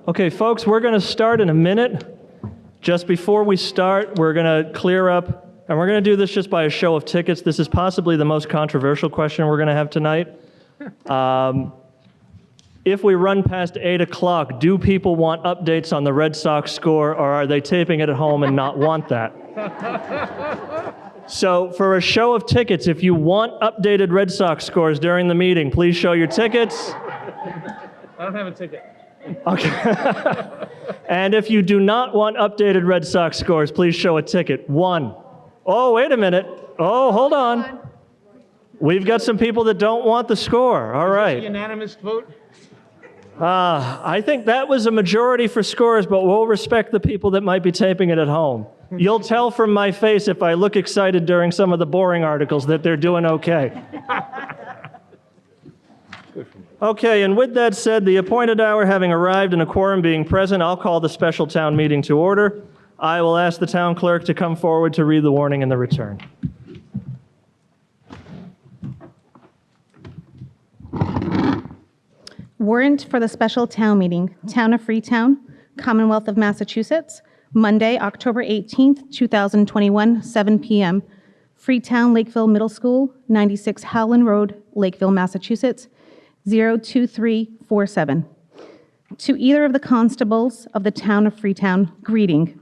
Okay, folks, we're going to start in a minute. Just before we start, we're going to clear up, and we're going to do this just by a show of tickets. This is possibly the most controversial question we're going to have tonight. If we run past 8 o'clock, do people want updates on the Red Sox score, or are they taping it at home and not want that? So for a show of tickets, if you want updated Red Sox scores during the meeting, please show your tickets. I don't have a ticket. Okay. And if you do not want updated Red Sox scores, please show a ticket. 1. Oh, wait a minute. Oh, hold on. We've got some people that don't want the score. All right. Is this a unanimous vote? I think that was a majority for scores, but we'll respect the people that might be taping it at home. You'll tell from my face if I look excited during some of the boring articles that they're doing okay. Okay, and with that said, the appointed hour having arrived and a quorum being present, I'll call the special town meeting to order. I will ask the town clerk to come forward to read the warning and the return. Warrant for the special town meeting, Town of Freetown, Commonwealth of Massachusetts, Monday, October 18th, 2021, 7 p.m. Freetown-Lakeville Middle School, 96 Howland Road, Lakeville, Massachusetts, 02347. To either of the constables of the Town of Freetown, greeting.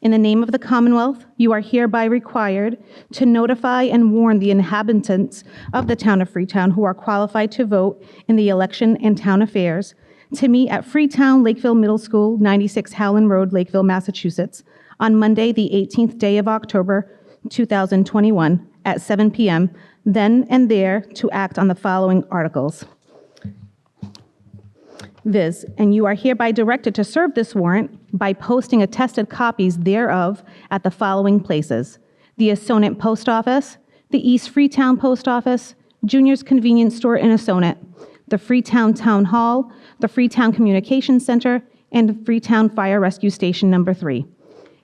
In the name of the Commonwealth, you are hereby required to notify and warn the inhabitants of the Town of Freetown who are qualified to vote in the election and town affairs to meet at Freetown-Lakeville Middle School, 96 Howland Road, Lakeville, Massachusetts, on Monday, the 18th day of October, 2021, at 7 p.m., then and there to act on the following articles. Viz. And you are hereby directed to serve this warrant by posting attested copies thereof at the following places: the Assonet Post Office, the East Freetown Post Office, Junior's Convenience Store in Assonet, the Freetown Town Hall, the Freetown Communications Center, and Freetown Fire Rescue Station number 3.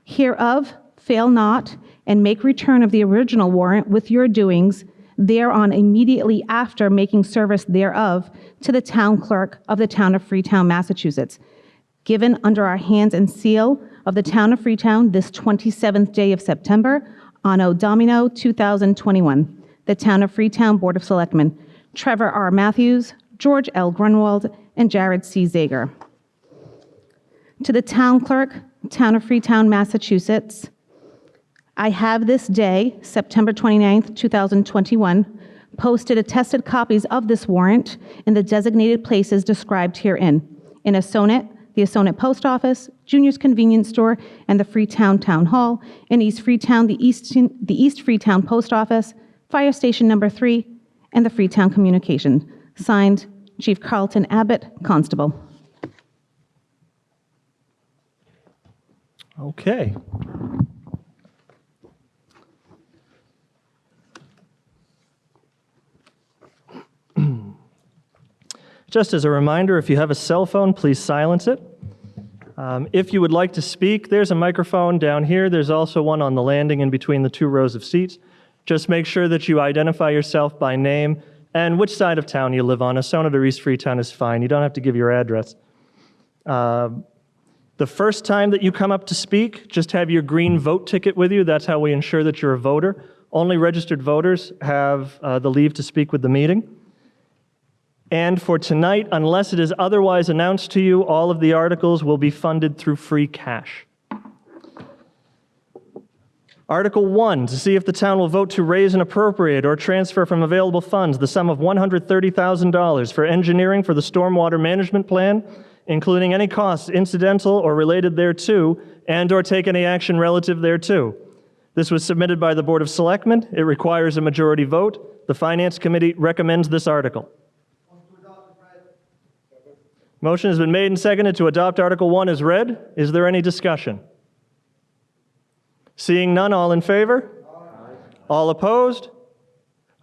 Hereof, fail not, and make return of the original warrant with your doings thereon immediately after making service thereof to the town clerk of the Town of Freetown, Massachusetts, given under our hands and seal of the Town of Freetown this 27th day of September, Anno Domino 2021. The Town of Freetown Board of Selectmen, Trevor R. Matthews, George L. Grunwald, and Jared C. Zager. To the town clerk, Town of Freetown, Massachusetts, I have this day, September 29th, 2021, posted attested copies of this warrant in the designated places described herein: in Assonet, the Assonet Post Office, Junior's Convenience Store, and the Freetown Town Hall; in East Freetown, the East Freetown Post Office, Fire Station number 3, and the Freetown Communication. Signed, Chief Carlton Abbott, Constable. Okay. Just as a reminder, if you have a cell phone, please silence it. If you would like to speak, there's a microphone down here. There's also one on the landing in between the 2 rows of seats. Just make sure that you identify yourself by name and which side of town you live on. Assonet or East Freetown is fine. You don't have to give your address. The first time that you come up to speak, just have your green vote ticket with you. That's how we ensure that you're a voter. Only registered voters have the leave to speak with the meeting. And for tonight, unless it is otherwise announced to you, all of the articles will be funded through free cash. Article 1, to see if the town will vote to raise and appropriate or transfer from available funds the sum of $130,000 for engineering for the stormwater management plan, including any costs incidental or related thereto, and/or take any action relative thereto. This was submitted by the Board of Selectmen. It requires a majority vote. The Finance Committee recommends this article. Motion has been made and seconded to adopt Article 1 as read. Is there any discussion? Seeing none, all in favor? Aye. All opposed?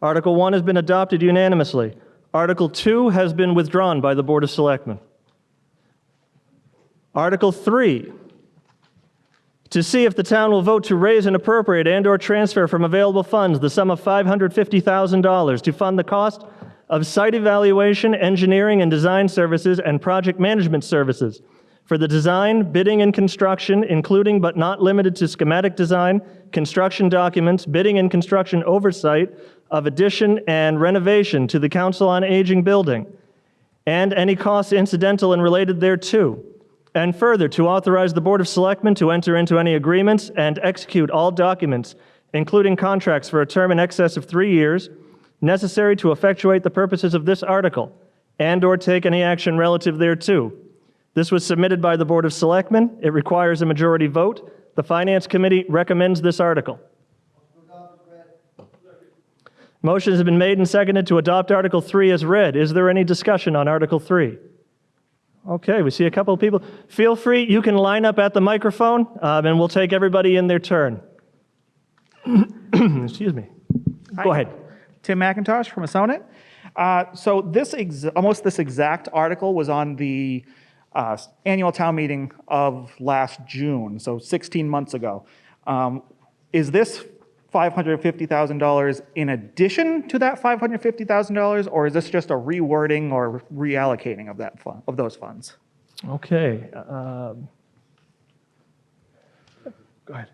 Article 1 has been adopted unanimously. Article 2 has been withdrawn by the Board of Selectmen. Article 3, to see if the town will vote to raise and appropriate and/or transfer from available funds the sum of $550,000 to fund the cost of site evaluation, engineering and design services, and project management services for the design, bidding, and construction, including but not limited to schematic design, construction documents, bidding and construction oversight of addition and renovation to the Council on Aging building, and any costs incidental and related thereto. And further, to authorize the Board of Selectmen to enter into any agreements and execute all documents, including contracts for a term in excess of 3 years, necessary to effectuate the purposes of this article, and/or take any action relative thereto. This was submitted by the Board of Selectmen. It requires a majority vote. The Finance Committee recommends this article. Motion has been made and seconded to adopt Article 3 as read. Is there any discussion on Article 3? Okay, we see a couple of people. Feel free, you can line up at the microphone, and we'll take everybody in their turn. Excuse me. Go ahead. Tim McIntosh from Assonet. So almost this exact article was on the annual town meeting of last June, so 16 months ago. Is this $550,000 in addition to that $550,000, or is this just a rewording or reallocating of that fund, of those funds? Okay. Go ahead.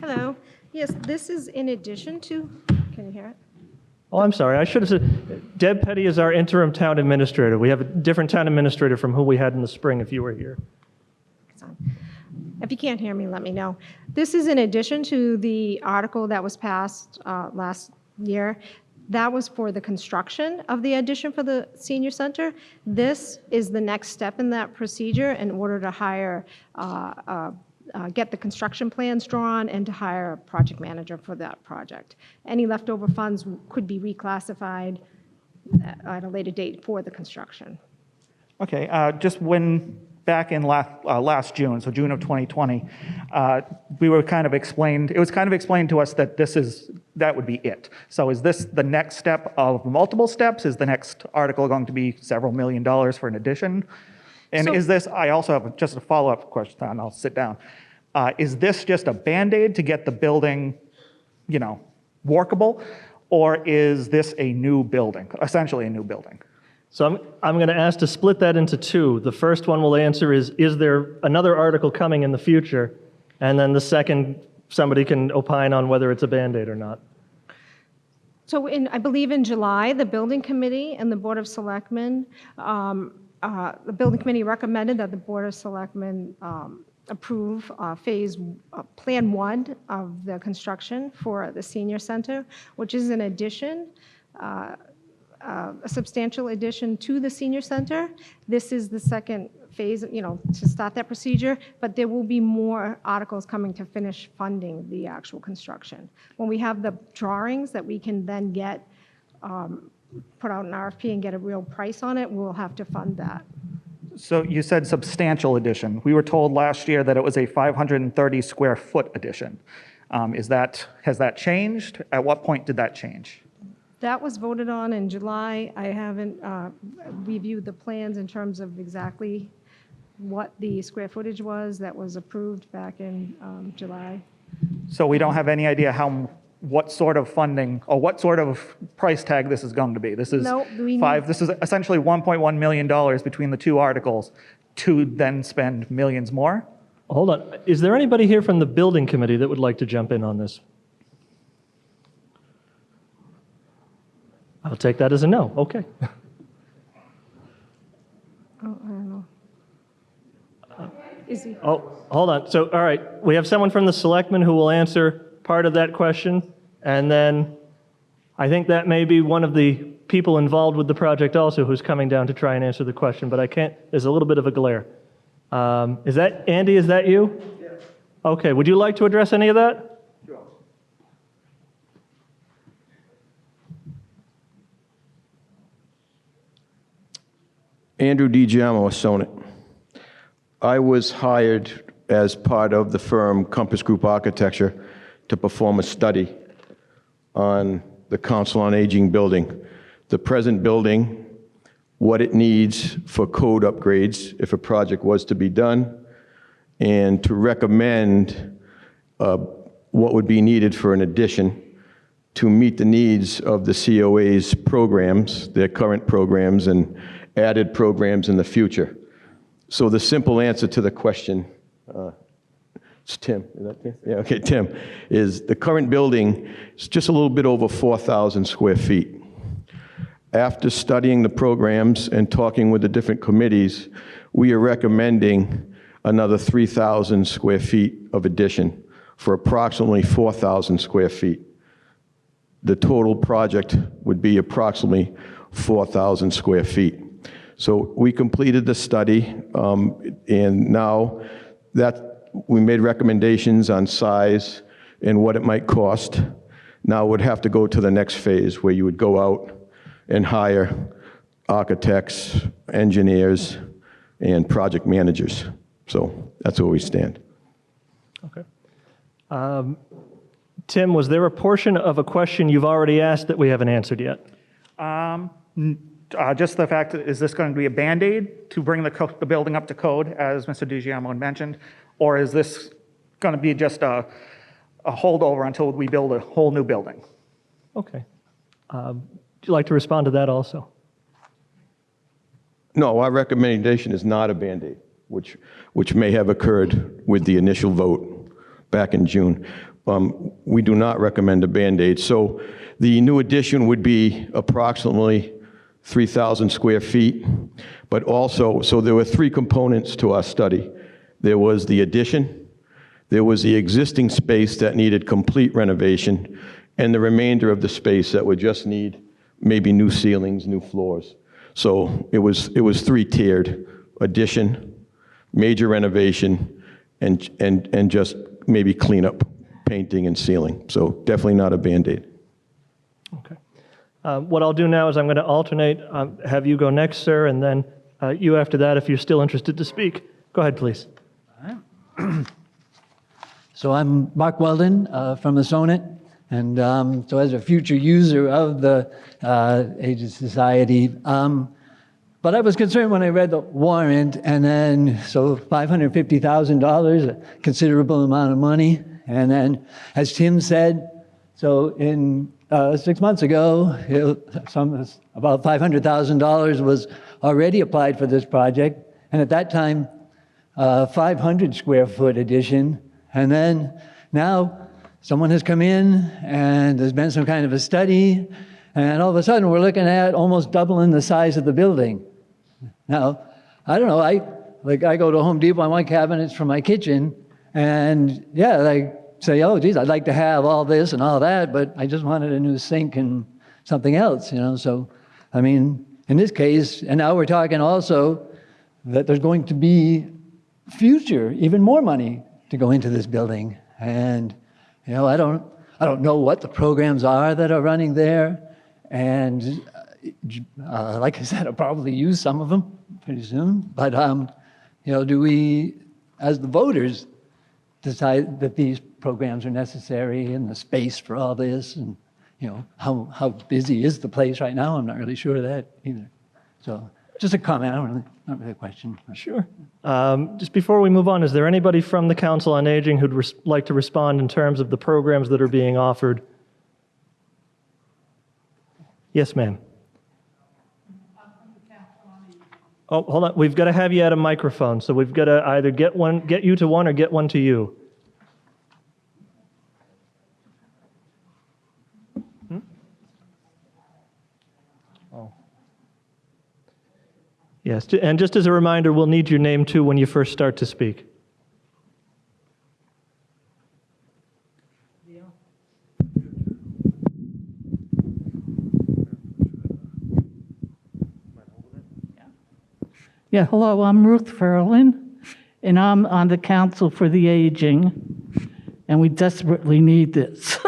Hello. Yes, this is in addition to, can you hear it? Oh, I'm sorry. I should have said, Deb Petty is our interim town administrator. We have a different town administrator from who we had in the spring if you were here. It's on. If you can't hear me, let me know. This is in addition to the article that was passed last year. That was for the construction of the addition for the senior center. This is the next step in that procedure in order to hire, get the construction plans drawn and to hire a project manager for that project. Any leftover funds could be reclassified at a later date for the construction. Okay, just back in last June, so June of 2020, we were kind of explained, it was kind of explained to us that that would be it. So is this the next step of multiple steps? Is the next article going to be several $1 million for an addition? And So- is this, I also have just a follow-up question, and I'll sit down. Is this just a Band-Aid to get the building, workable? Or is this a new building, essentially a new building? So I'm going to ask to split that into two. The first one we'll answer is there another article coming in the future? And then the second, somebody can opine on whether it's a Band-Aid or not. So I believe in July, the building committee and the Board of Selectmen, the building committee recommended that the Board of Selectmen approve Plan 1 of the construction for the senior center, which is an addition, a substantial addition to the senior center. This is the second phase, to start that procedure, but there will be more articles coming to finish funding the actual construction. When we have the drawings that we can then get, put out an RFP and get a real price on it, we'll have to fund that. So you said substantial addition. We were told last year that it was a 530 square foot addition. Has that changed? At what point did that change? That was voted on in July. I haven't reviewed the plans in terms of exactly what the square footage was that was approved back in July. So we don't have any idea what sort of funding or what sort of price tag this is going to be. This is No, this is essentially $1.1 million between the two articles to then spend millions more. Hold on. Is there anybody here from the building committee that would like to jump in on this? I'll take that as a no. Okay. Oh, I don't know. Is he? Oh, hold on. So, all right, we have someone from the selectmen who will answer part of that question, and then I think that may be one of the people involved with the project also who's coming down to try and answer the question, but I can't, there's a little bit of a glare. Is that, Andy, is that you? Yes. Okay, would you like to address any of that? Sure. Andrew DiGiamo, Assonet. I was hired as part of the firm Compass Group Architecture to perform a study on the Council on Aging building, the present building, what it needs for code upgrades if a project was to be done, and to recommend what would be needed for an addition to meet the needs of the COA's programs, their current programs, and added programs in the future. So the simple answer to the question, it's Tim, is that Tim? Yeah, okay, Tim, is the current building is just a little bit over 4,000 square feet. After studying the programs and talking with the different committees, we are recommending another 3,000 square feet of addition for approximately 4,000 square feet. The total project would be approximately 4,000 square feet. So we completed the study, and now that we made recommendations on size and what it might cost. Now it would have to go to the next phase where you would go out and hire architects, engineers, and project managers. So that's where we stand. Okay. Tim, was there a portion of a question you've already asked that we haven't answered yet? Just the fact, is this going to be a Band-Aid to bring the building up to code, as Mr. DiGiamo mentioned? Or is this going to be just a holdover until we build a whole new building? Okay. Would you like to respond to that also? No, our recommendation is not a Band-Aid, which may have occurred with the initial vote back in June. We do not recommend a Band-Aid. So the new addition would be approximately 3,000 square feet, but also, so there were three components to our study. There was the addition, there was the existing space that needed complete renovation, and the remainder of the space that would just need maybe new ceilings, new floors. So it was three-tiered: addition, major renovation, and just maybe cleanup, painting and sealing. So definitely not a Band-Aid. Okay. What I'll do now is I'm going to alternate, have you go next, sir, and then you after that if you're still interested to speak. Go ahead, please. So I'm Mark Weldon from the Sonnet, and so as a future user of the Aged Society, but I was concerned when I read the warrant, and then, so $550,000, a considerable amount of money, and then, as Tim said, so in 6 months ago, about $500,000 was already applied for this project, and at that time, 500 square foot addition, and then now someone has come in and there's been some kind of a study, and all of a sudden we're looking at almost doubling the size of the building. Now, I don't know, I go to Home Depot, I want cabinets for my kitchen, and yeah, I say, oh geez, I'd like to have all this and all that, but I just wanted a new sink and something else, you know. So, I mean, in this case, and now we're talking also that there's going to be future, even more money to go into this building. And, you know, I don't know what the programs are that are running there. And like I said, I'll probably use some of them pretty soon. But, you know, do we, as the voters, decide that these programs are necessary and the space for all this? And, you know, how busy is the place right now? I'm not really sure of that either. So just a comment, not really a question. Sure. Just before we move on, is there anybody from the Council on Aging who'd like to respond in terms of the programs that are being offered? Yes, ma'am. Oh, hold on. We've got to have you at a microphone, so we've got to either get you to one or get one to you. Yes, and just as a reminder, we'll need your name too when you first start to speak. Yeah, hello, I'm Ruth Ferlin, and I'm on the Council for the Aging, and we desperately need this.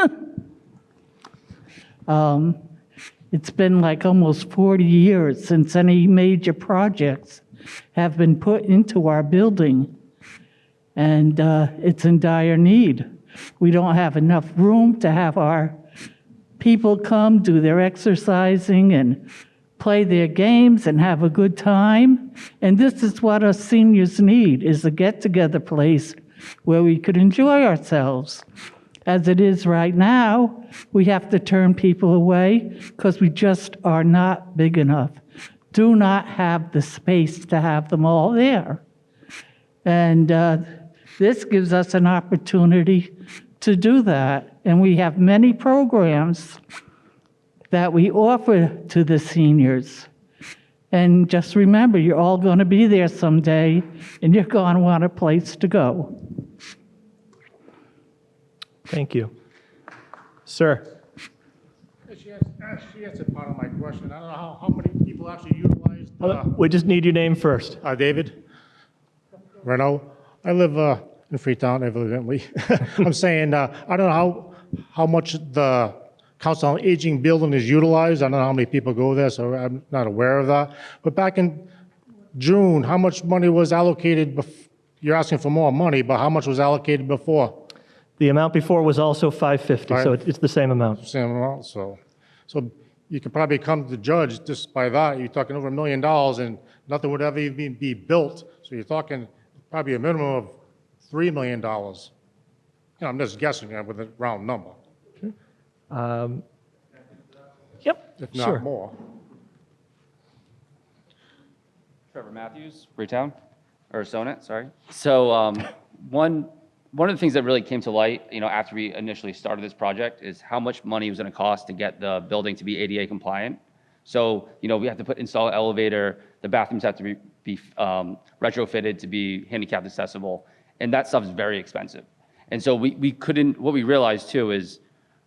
It's been like almost 40 years since any major projects have been put into our building, and it's in dire need. We don't have enough room to have our people come do their exercising and play their games and have a good time. And this is what us seniors need, is a get-together place where we could enjoy ourselves. As it is right now, we have to turn people away because we just are not big enough. Do not have the space to have them all there. And this gives us an opportunity to do that. And we have many programs that we offer to the seniors. And just remember, you're all going to be there someday, and you're going to want a place to go. Thank you. Sir? She answered part of my question. I don't know how many people actually utilized. We just need your name first. David Renault. I live in Freetown, evidently. I'm saying, I don't know how much the Council on Aging building is utilized. I don't know how many people go there, so I'm not aware of that. But back in June, how much money was allocated? You're asking for more money, but how much was allocated before? The amount before was also $550, so it's the same amount. Same amount, so you could probably come to the judge just by that. You're talking over $1 million, and nothing would ever even be built. So you're talking probably a minimum of $3 million. I'm just guessing with a round number, Yep, if not sure. more. Trevor Matthews, Freetown, or Sonnet, sorry. So one of the things that really came to light, after we initially started this project is how much money it was going to cost to get the building to be ADA compliant. So, we have to install an elevator, the bathrooms have to be retrofitted to be handicap accessible, and that stuff is very expensive. And so we couldn't, what we realized too is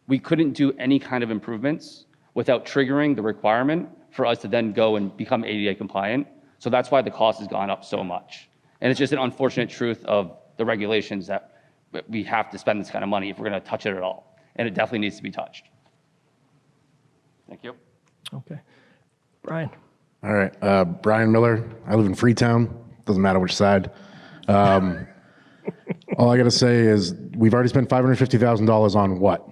we couldn't do any kind of improvements without triggering the requirement for us to then go and become ADA compliant. So that's why the cost has gone up so much. And it's just an unfortunate truth of the regulations that we have to spend this kind of money if we're going to touch it at all. And it definitely needs to be touched. Thank you. Okay. Brian? All right, Brian Miller. I live in Freetown. Doesn't matter which side. All I got to say is we've already spent $550,000 on what?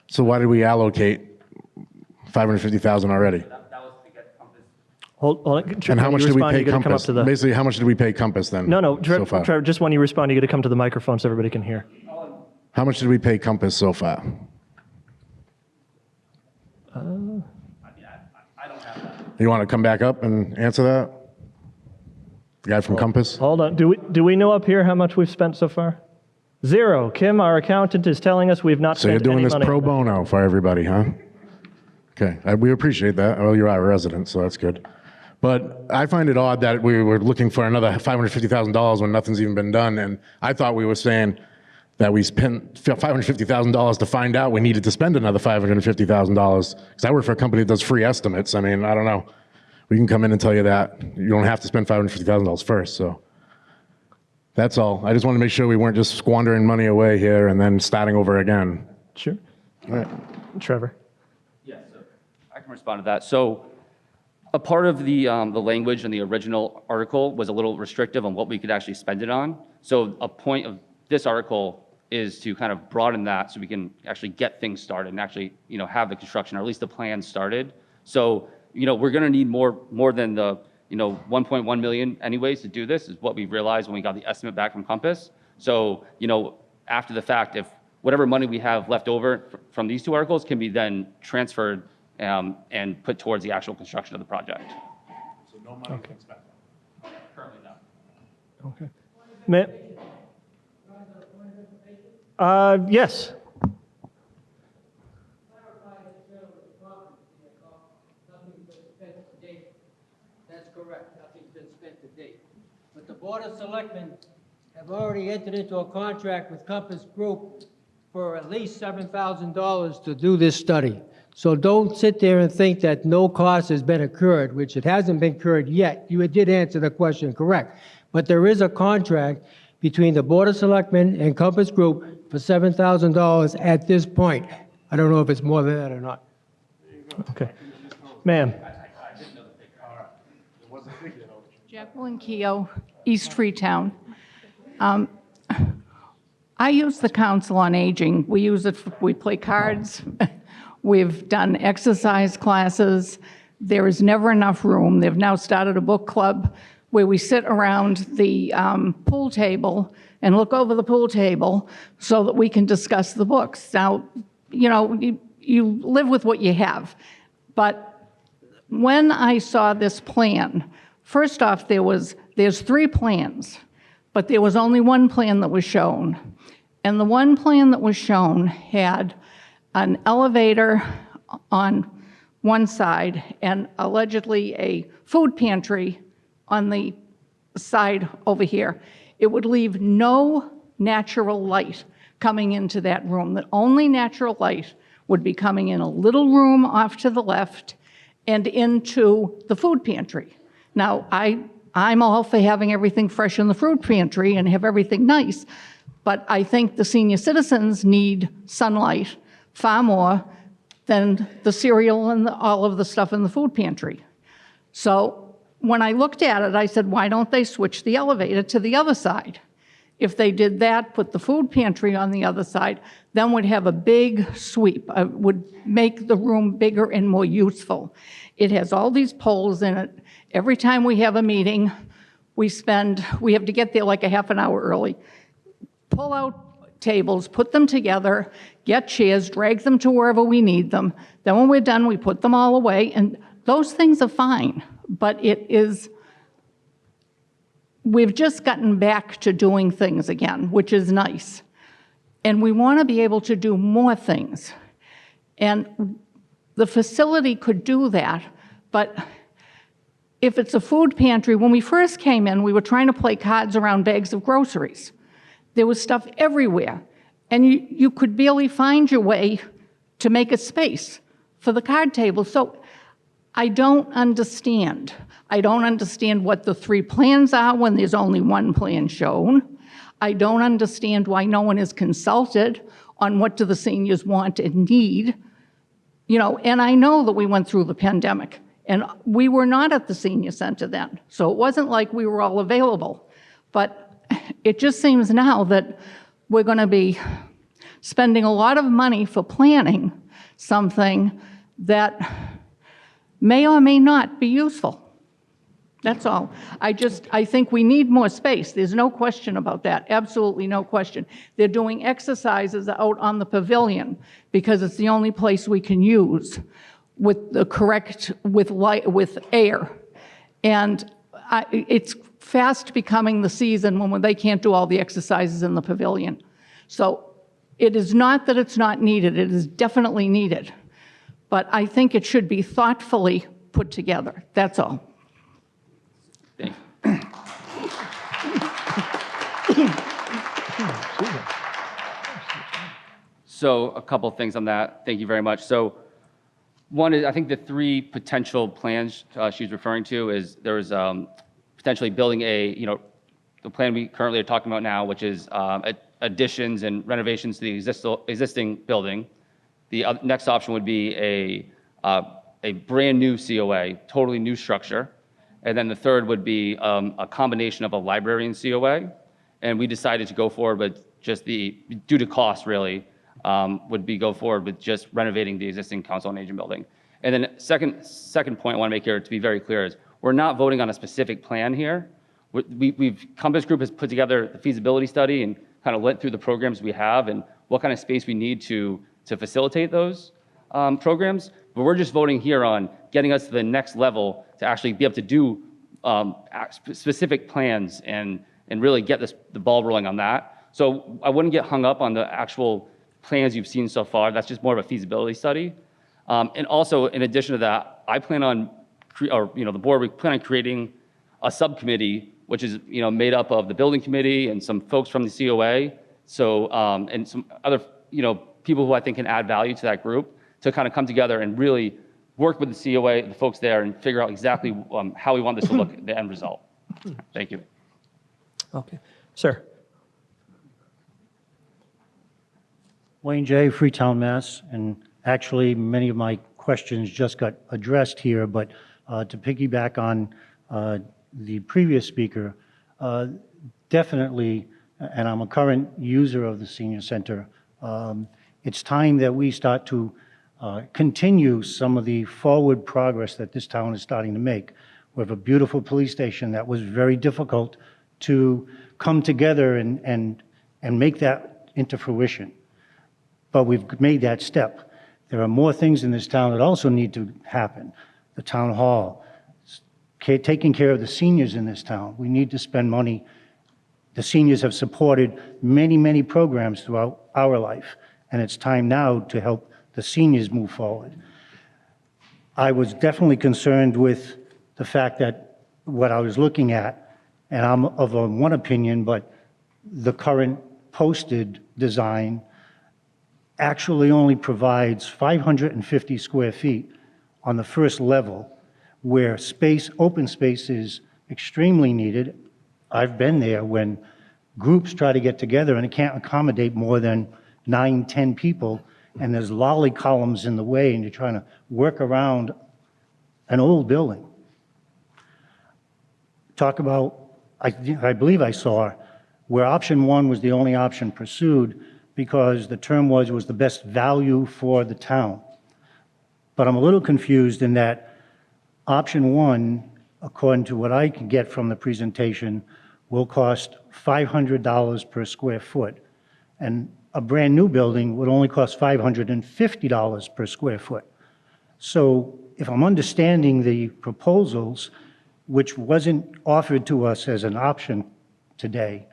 So why did we allocate $550,000 already? Hold on. And how much did we pay you gotta come up Compass? to the... Basically, how much did we pay Compass then? No, so far? Trevor, just when you respond, you got to come to the microphone so everybody can hear. How much did we pay Compass so far? You want to come back up and answer that? The guy from Compass? Hold on. Do we know up here how much we've spent so far? Zero. Kim, our accountant, is telling us we've not So you're spent any doing this money. pro bono for everybody, huh? Okay, we appreciate that. Well, you're our resident, so that's good. But I find it odd that we were looking for another $550,000 when nothing's even been done, and I thought we were saying that we spent $550,000 to find out we needed to spend another $550,000, because I work for a company that does free estimates. I mean, I don't know. We can come in and tell you that. You don't have to spend $550,000 first, so. That's all. I just want to make sure we weren't just squandering money away here and then starting over again. Sure. All right. Trevor? Yes, so I can respond to that. So a part of the language in the original article was a little restrictive on what we could actually spend it on. So a point of this article is to kind of broaden that so we can actually get things started and actually, have the construction, or at least the plan started. So, we're going to need more than the, 1.1 million anyways to do this, is what we realized when we got the estimate back from Compass. So, after the fact, if whatever money we have left over from these two articles can be then transferred and put towards the actual construction of the project. So no money can spend. Currently not. Okay. Yes. That's correct, nothing's been spent to date. But the Board of Selectmen have already entered into a contract with Compass Group for at least $7,000 to do this study. So don't sit there and think that no cost has been incurred, which it hasn't been incurred yet. You did answer the question correct. But there is a contract between the Board of Selectmen and Compass Group for $7,000 at this point. I don't know if it's more than that or not. Okay. Ma'am? Jacqueline Keogh, East Freetown. I use the Council on Aging. We use it, we play cards. We've done exercise classes. There is never enough room. They've now started a book club. where we sit around the pool table and look over the pool table so that we can discuss the books. Now, you live with what you have. But when I saw this plan, first off, there's 3 plans, but there was only one plan that was shown. And the one plan that was shown had an elevator on one side and allegedly a food pantry on the side over here. It would leave no natural light coming into that room. The only natural light would be coming in a little room off to the left and into the food pantry. Now, I'm all for having everything fresh in the food pantry and have everything nice, but I think the senior citizens need sunlight far more than the cereal and all of the stuff in the food pantry. So when I looked at it, I said, why don't they switch the elevator to the other side? If they did that, put the food pantry on the other side, then we'd have a big sweep. It would make the room bigger and more useful. It has all these poles in it. Every time we have a meeting, we have to get there like a half an hour early. Pull out tables, put them together, get chairs, drag them to wherever we need them. Then when we're done, we put them all away, and those things are fine. But we've just gotten back to doing things again, which is nice. And we want to be able to do more things. And the facility could do that, but if it's a food pantry, when we first came in, we were trying to play cards around bags of groceries. There was stuff everywhere, and you could barely find your way to make a space for the card table. So I don't understand. I don't understand what the 3 plans are when there's only one plan shown. I don't understand why no one is consulted on what do the seniors want and need. And I know that we went through the pandemic, and we were not at the senior center then, so it wasn't like we were all available. But it just seems now that we're going to be spending a lot of money for planning something that may or may not be useful. That's all. I think we need more space. There's no question about that. Absolutely no question. They're doing exercises out on the pavilion because it's the only place we can use with light, with air. And it's fast becoming the season when they can't do all the exercises in the pavilion. So it is not that it's not needed. It is definitely needed. But I think it should be thoughtfully put together. That's all. Thank you. So a couple things on that. Thank you very much. So one is, I think the 3 potential plans she's referring to is there was potentially building the plan we currently are talking about now, which is additions and renovations to the existing building. The next option would be a brand new COA, totally new structure. And then the third would be a combination of a library and COA. And we decided to go forward with just due to cost really, go forward with just renovating the existing Council on Aging building. And then second point I want to make here to be very clear is we're not voting on a specific plan here. Compass Group has put together the feasibility study and kind of went through the programs we have and what kind of space we need to facilitate those programs. But we're just voting here on getting us to the next level to actually be able to do specific plans and really get the ball rolling on that. So I wouldn't get hung up on the actual plans you've seen so far. That's just more of a feasibility study. And also, in addition to that, I plan on, the board, we plan on creating a subcommittee, which is, made up of the building committee and some folks from the COA. So, and some other, people who I think can add value to that group to kind of come together and really work with the COA, the folks there, and figure out exactly how we want this to look, the end result. Thank you. Okay. Sir. Wayne J., Freetown, Mass. And actually, many of my questions just got addressed here, but to piggyback on the previous speaker, definitely, and I'm a current user of the senior center, it's time that we start to continue some of the forward progress that this town is starting to make. We have a beautiful police station that was very difficult to come together and make that into fruition. But we've made that step. There are more things in this town that also need to happen. The town hall, taking care of the seniors in this town. We need to spend money. The seniors have supported many, many programs throughout our life, and it's time now to help the seniors move forward. I was definitely concerned with the fact that what I was looking at, and I'm of one opinion, but the current posted design actually only provides 550 square feet on the first level, where open space is extremely needed. I've been there when groups try to get together and it can't accommodate more than 9, 10 people, and there's lolly columns in the way, and you're trying to work around an old building. Talk about, I believe I saw where option 1 was the only option pursued because the term was the best value for the town. But I'm a little confused in that option 1, according to what I can get from the presentation, will cost $500 per square foot. And a brand new building would only cost $550 per square foot. So if I'm understanding the proposals, which wasn't offered to us as an option today,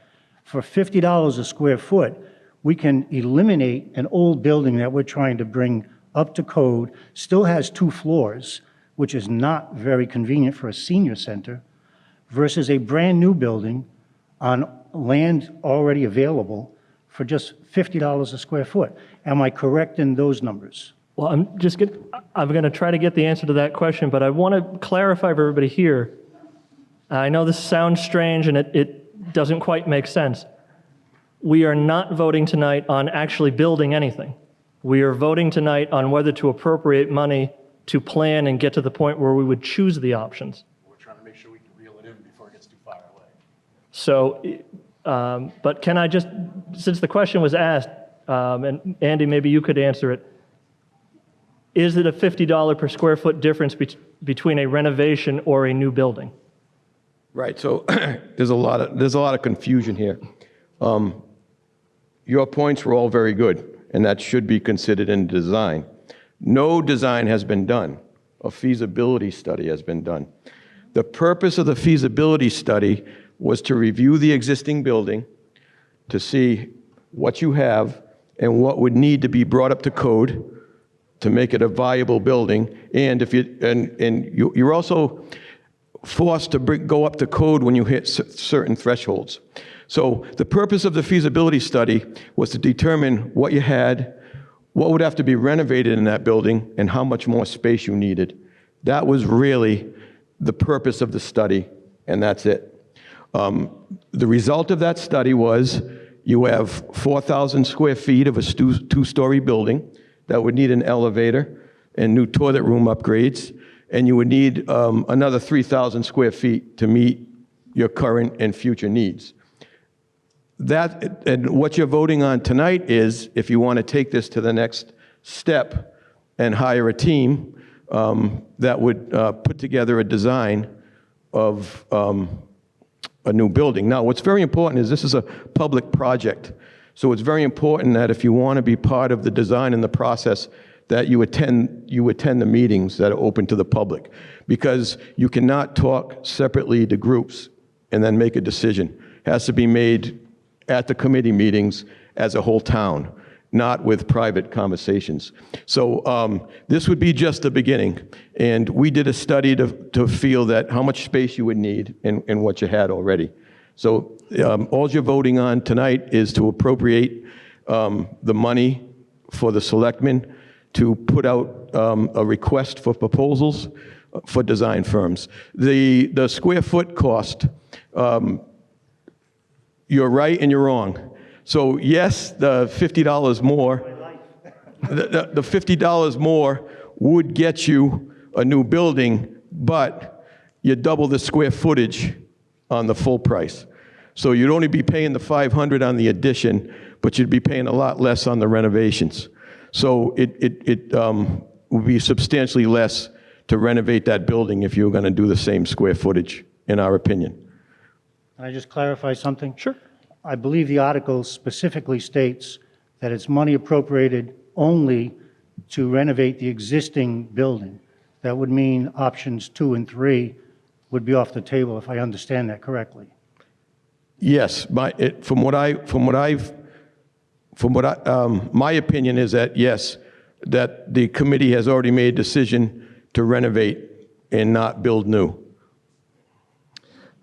for $50 a square foot, we can eliminate an old building that we're trying to bring up to code, still has 2 floors, which is not very convenient for a senior center, versus a brand new building on land already available for just $50 a square foot. Am I correct in those numbers? Well, I'm going to try to get the answer to that question, but I want to clarify for everybody here. I know this sounds strange and it doesn't quite make sense. We are not voting tonight on actually building anything. We are voting tonight on whether to appropriate money to plan and get to the point where we would choose the options. We're trying to make sure we can reel it in before it gets too far away. So, but can I just, since the question was asked, and Andy, maybe you could answer it, is it a $50 per square foot difference between a renovation or a new building? Right, so there's a lot of confusion here. Your points were all very good, and that should be considered in design. No design has been done. A feasibility study has been done. The purpose of the feasibility study was to review the existing building, to see what you have and what would need to be brought up to code to make it a viable building. And if you're also forced to go up to code when you hit certain thresholds. So the purpose of the feasibility study was to determine what you had, what would have to be renovated in that building, and how much more space you needed. That was really the purpose of the study, and that's it. The result of that study was you have 4,000 square feet of a 2-story building that would need an elevator and new toilet room upgrades, and you would need another 3,000 square feet to meet your current and future needs. That, and what you're voting on tonight is if you want to take this to the next step and hire a team that would put together a design of a new building. Now, what's very important is this is a public project. So it's very important that if you want to be part of the design and the process, that you attend the meetings that are open to the public, because you cannot talk separately to groups and then make a decision. It has to be made at the committee meetings as a whole town, not with private conversations. So this would be just the beginning. And we did a study to feel that how much space you would need and what you had already. So all you're voting on tonight is to appropriate the money for the selectmen to put out a request for proposals for design firms. The square foot cost, you're right and you're wrong. So yes, the $50 more, the $50 more would get you a new building, but you double the square footage on the full price. So you'd only be paying the $500 on the addition, but you'd be paying a lot less on the renovations. So it would be substantially less to renovate that building if you were going to do the same square footage, in our opinion. Can I just clarify something? Sure. I believe the article specifically states that it's money appropriated only to renovate the existing building. That would mean options 2 and 3 would be off the table, if I understand that correctly. Yes, my opinion is that, yes, that the committee has already made a decision to renovate and not build new.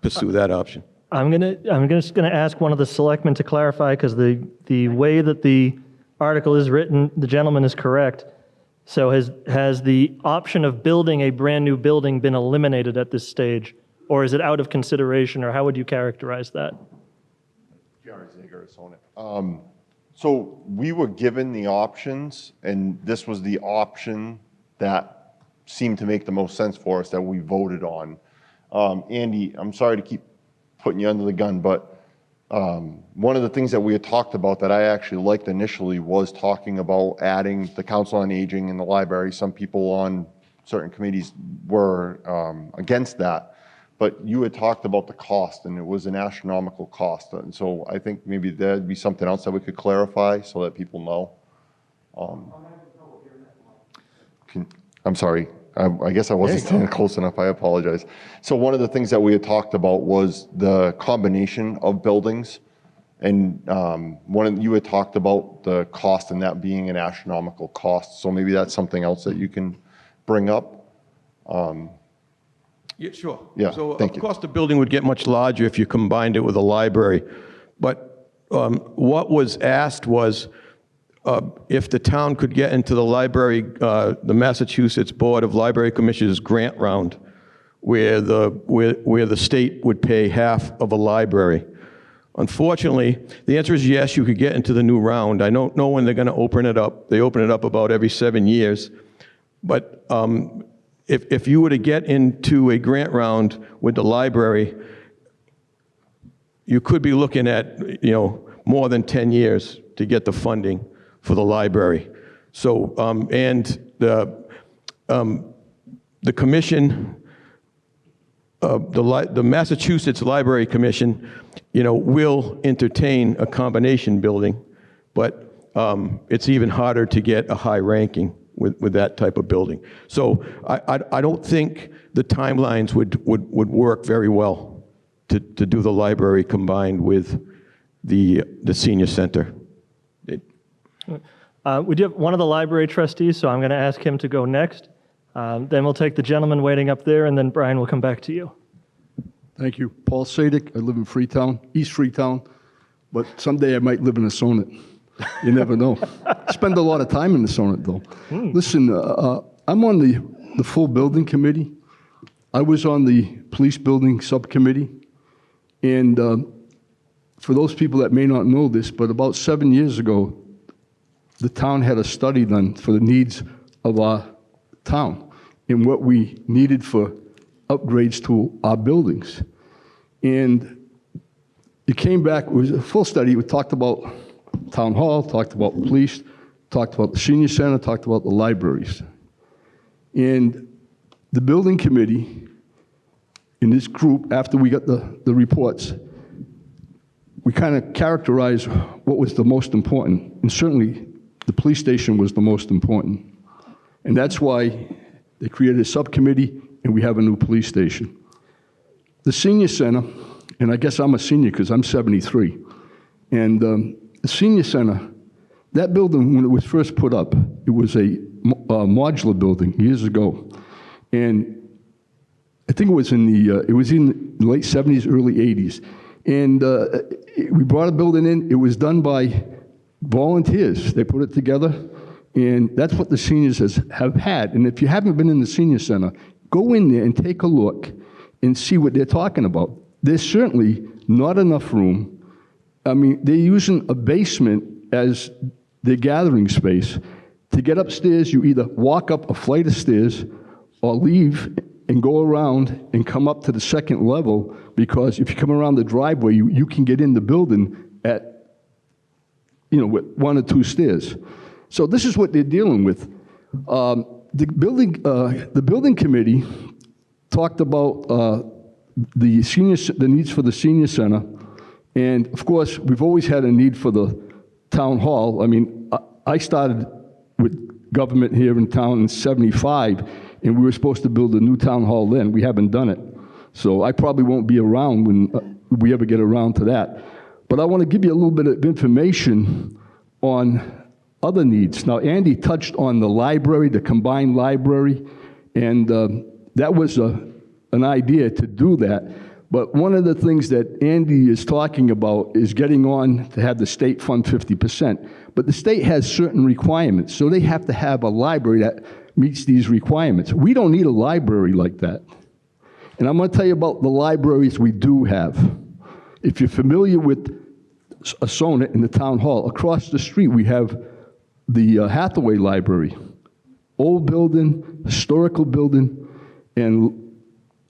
Pursue that option. I'm just gonna ask one of the selectmen to clarify, because the way that the article is written, the gentleman is correct. So has the option of building a brand-new building been eliminated at this stage? Or is it out of consideration, or how would you characterize that? So we were given the options, and this was the option that seemed to make the most sense for us that we voted on. Andy, I'm sorry to keep putting you under the gun, but one of the things that we had talked about that I actually liked initially was talking about adding the Council on Aging and the library. Some people on certain committees were against that, but you had talked about the cost, and it was an astronomical cost. And so I think maybe there'd be something else that we could clarify so that people know. I'm sorry. I guess I wasn't standing close enough. I apologize. So one of the things that we had talked about was the combination of buildings. And you had talked about the cost and that being an astronomical cost. So maybe that's something else that you can bring up. Yeah, sure. Yeah, so thank of you. course the building would get much larger if you combined it with a library. But what was asked was if the town could get into the library, the Massachusetts Board of Library Commissioners grant round, where the state would pay half of a library. Unfortunately, the answer is yes, you could get into the new round. I don't know when they're going to open it up. They open it up about every 7 years. But if you were to get into a grant round with the library, you could be looking at, more than 10 years to get the funding for the library. So, and the commission, the Massachusetts Library Commission, will entertain a combination building, but it's even harder to get a high ranking with that type of building. So I don't think the timelines would work very well to do the library combined with the senior center. We do have one of the library trustees, so I'm going to ask him to go next. Then we'll take the gentleman waiting up there, and then Brian will come back to you. Thank you. Paul Sadik. I live in Freetown, East Freetown, but someday I might live in a Sonnet. You never know. Spend a lot of time in the Sonnet, though. Listen, I'm on the full building committee. I was on the police building subcommittee, and for those people that may not know this, but about 7 years ago, the town had a study done for the needs of our town and what we needed for upgrades to our buildings. And it came back, it was a full study. We talked about town hall, talked about police, talked about the senior center, talked about the libraries. And the building committee in this group, after we got the reports, we kind of characterized what was the most important. And certainly the police station was the most important. And that's why they created a subcommittee and we have a new police station. The senior center, and I guess I'm a senior because I'm 73, and the senior center, that building, when it was first put up, it was a modular building years ago. And I think it was in the late 70s, early 80s. And we brought a building in. It was done by volunteers. They put it together, and that's what the seniors have had. And if you haven't been in the senior center, go in there and take a look and see what they're talking about. There's certainly not enough room. I mean, they're using a basement as their gathering space. To get upstairs, you either walk up a flight of stairs or leave and go around and come up to the second level, because if you come around the driveway, you can get in the building at, with 1 or 2 stairs. So this is what they're dealing with. the building committee talked about the needs for the senior center, and of course, we've always had a need for the town hall. I mean, I started with government here in town in '75, and we were supposed to build a new town hall then. We haven't done it. So I probably won't be around when we ever get around to that. But I want to give you a little bit of information on other needs. Now, Andy touched on the library, the combined library, and that was an idea to do that. But one of the things that Andy is talking about is getting on to have the state fund 50%. But the state has certain requirements, so they have to have a library that meets these requirements. We don't need a library like that. And I'm going to tell you about the libraries we do have. If you're familiar with a Sonnet in the town hall, across the street we have the Hathaway Library. Old building, historical building, and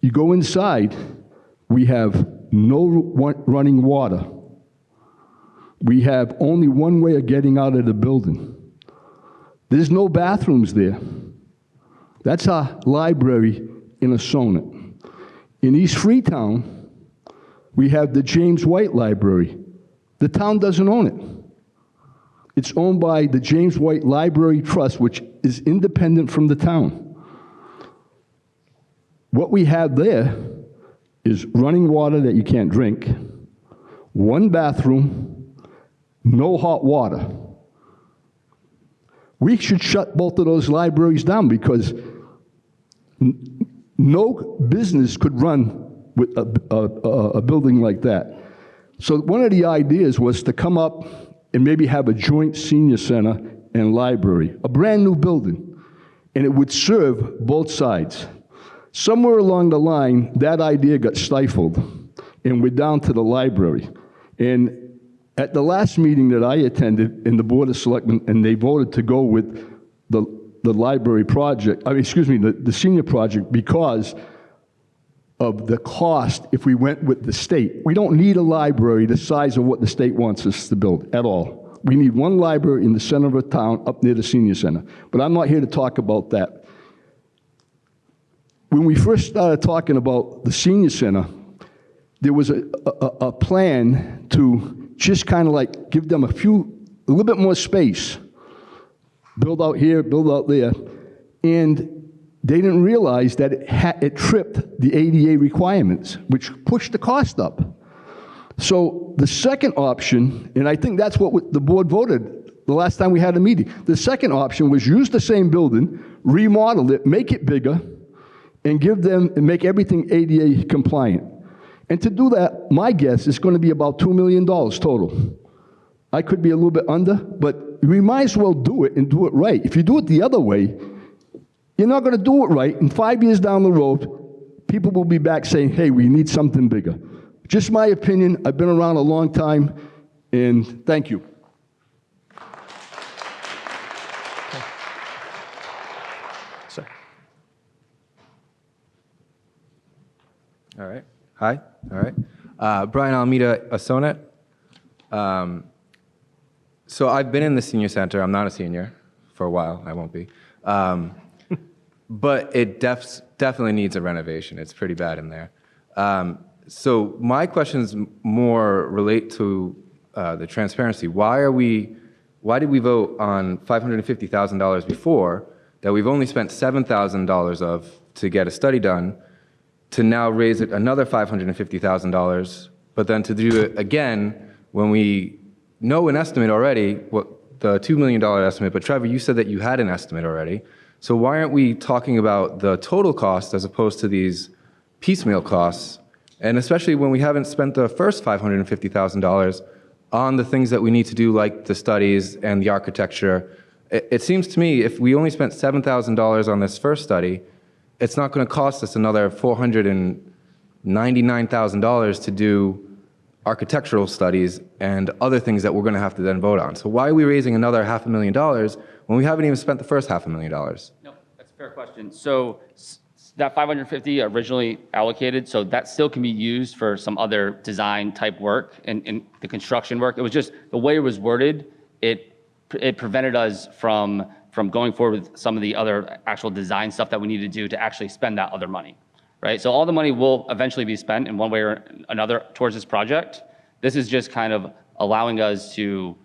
you go inside, we have no running water. We have only one way of getting out of the building. There's no bathrooms there. That's our library in a Sonnet. In East Freetown, we have the James White Library. The town doesn't own it. It's owned by the James White Library Trust, which is independent from the town. What we have there is running water that you can't drink, one bathroom, no hot water. We should shut both of those libraries down because no business could run with a building like that. So one of the ideas was to come up and maybe have a joint senior center and library, a brand new building, and it would serve both sides. Somewhere along the line, that idea got stifled, and we're down to the library. And at the last meeting that I attended in the Board of Selectmen, and they voted to go with the library project, the senior project, because of the cost if we went with the state. We don't need a library the size of what the state wants us to build at all. We need one library in the center of a town up near the senior center. But I'm not here to talk about that. When we first started talking about the senior center, there was a plan to just kind of like give them a little bit more space. Build out here, build out there. And they didn't realize that it tripped the ADA requirements, which pushed the cost up. So the second option, and I think that's what the board voted the last time we had a meeting, the second option was use the same building, remodel it, make it bigger, and make everything ADA compliant. And to do that, my guess is going to be about $2 million total. I could be a little bit under, but we might as well do it and do it right. If you do it the other way, you're not going to do it right, and 5 years down the road, people will be back saying, hey, we need something bigger. Just my opinion. I've been around a long time, and thank you. Sir. All right. Hi. All right. Brian Almeida, a Sonnet. So I've been in the senior center. I'm not a senior for a while. I won't be. But it definitely needs a renovation. It's pretty bad in there. So my questions more relate to the transparency. Why did we vote on $550,000 before that we've only spent $7,000 of to get a study done, to now raise it another $550,000, but then to do it again when we know an estimate already, what the $2 million estimate, but Trevor, you said that you had an estimate already. So why aren't we talking about the total cost as opposed to these piecemeal costs? And especially when we haven't spent the first $550,000 on the things that we need to do, like the studies and the architecture. It seems to me if we only spent $7,000 on this first study, it's not going to cost us another $499,000 to do architectural studies and other things that we're going to have to then vote on. So why are we raising another $500,000 when we haven't even spent the first $500,000? No, that's a fair question. So that 550 originally allocated, so that still can be used for some other design type work and the construction work. It was just the way it was worded, it prevented us from from going forward with some of the other actual design stuff that we need to do to actually spend that other money, right? So all the money will eventually be spent in one way or another towards this project. This is just kind of allowing us to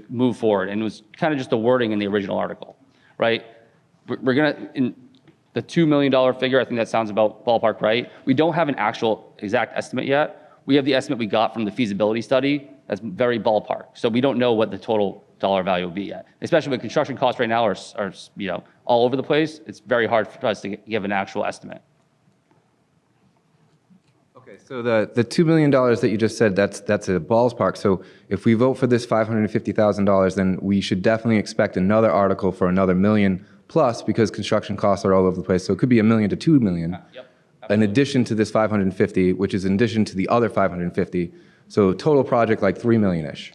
move forward, and it was kind of just the wording in the original article, right? We're gonna, in the $2 million figure, I think that sounds about ballpark right. We don't have an actual exact estimate yet. We have the estimate we got from the feasibility study. That's very ballpark. So we don't know what the total dollar value will be yet. Especially when construction costs right now are all over the place. It's very hard for us to give an actual estimate. Okay, so the $2 million that you just said, that's a ballpark. So if we vote for this $550,000, then we should definitely expect another article for another $1 million plus, because construction costs are all over the place. So it could be $1 million to $2 million. Yep. In addition to this 550, which is in addition to the other 550. So total project like 3 million-ish.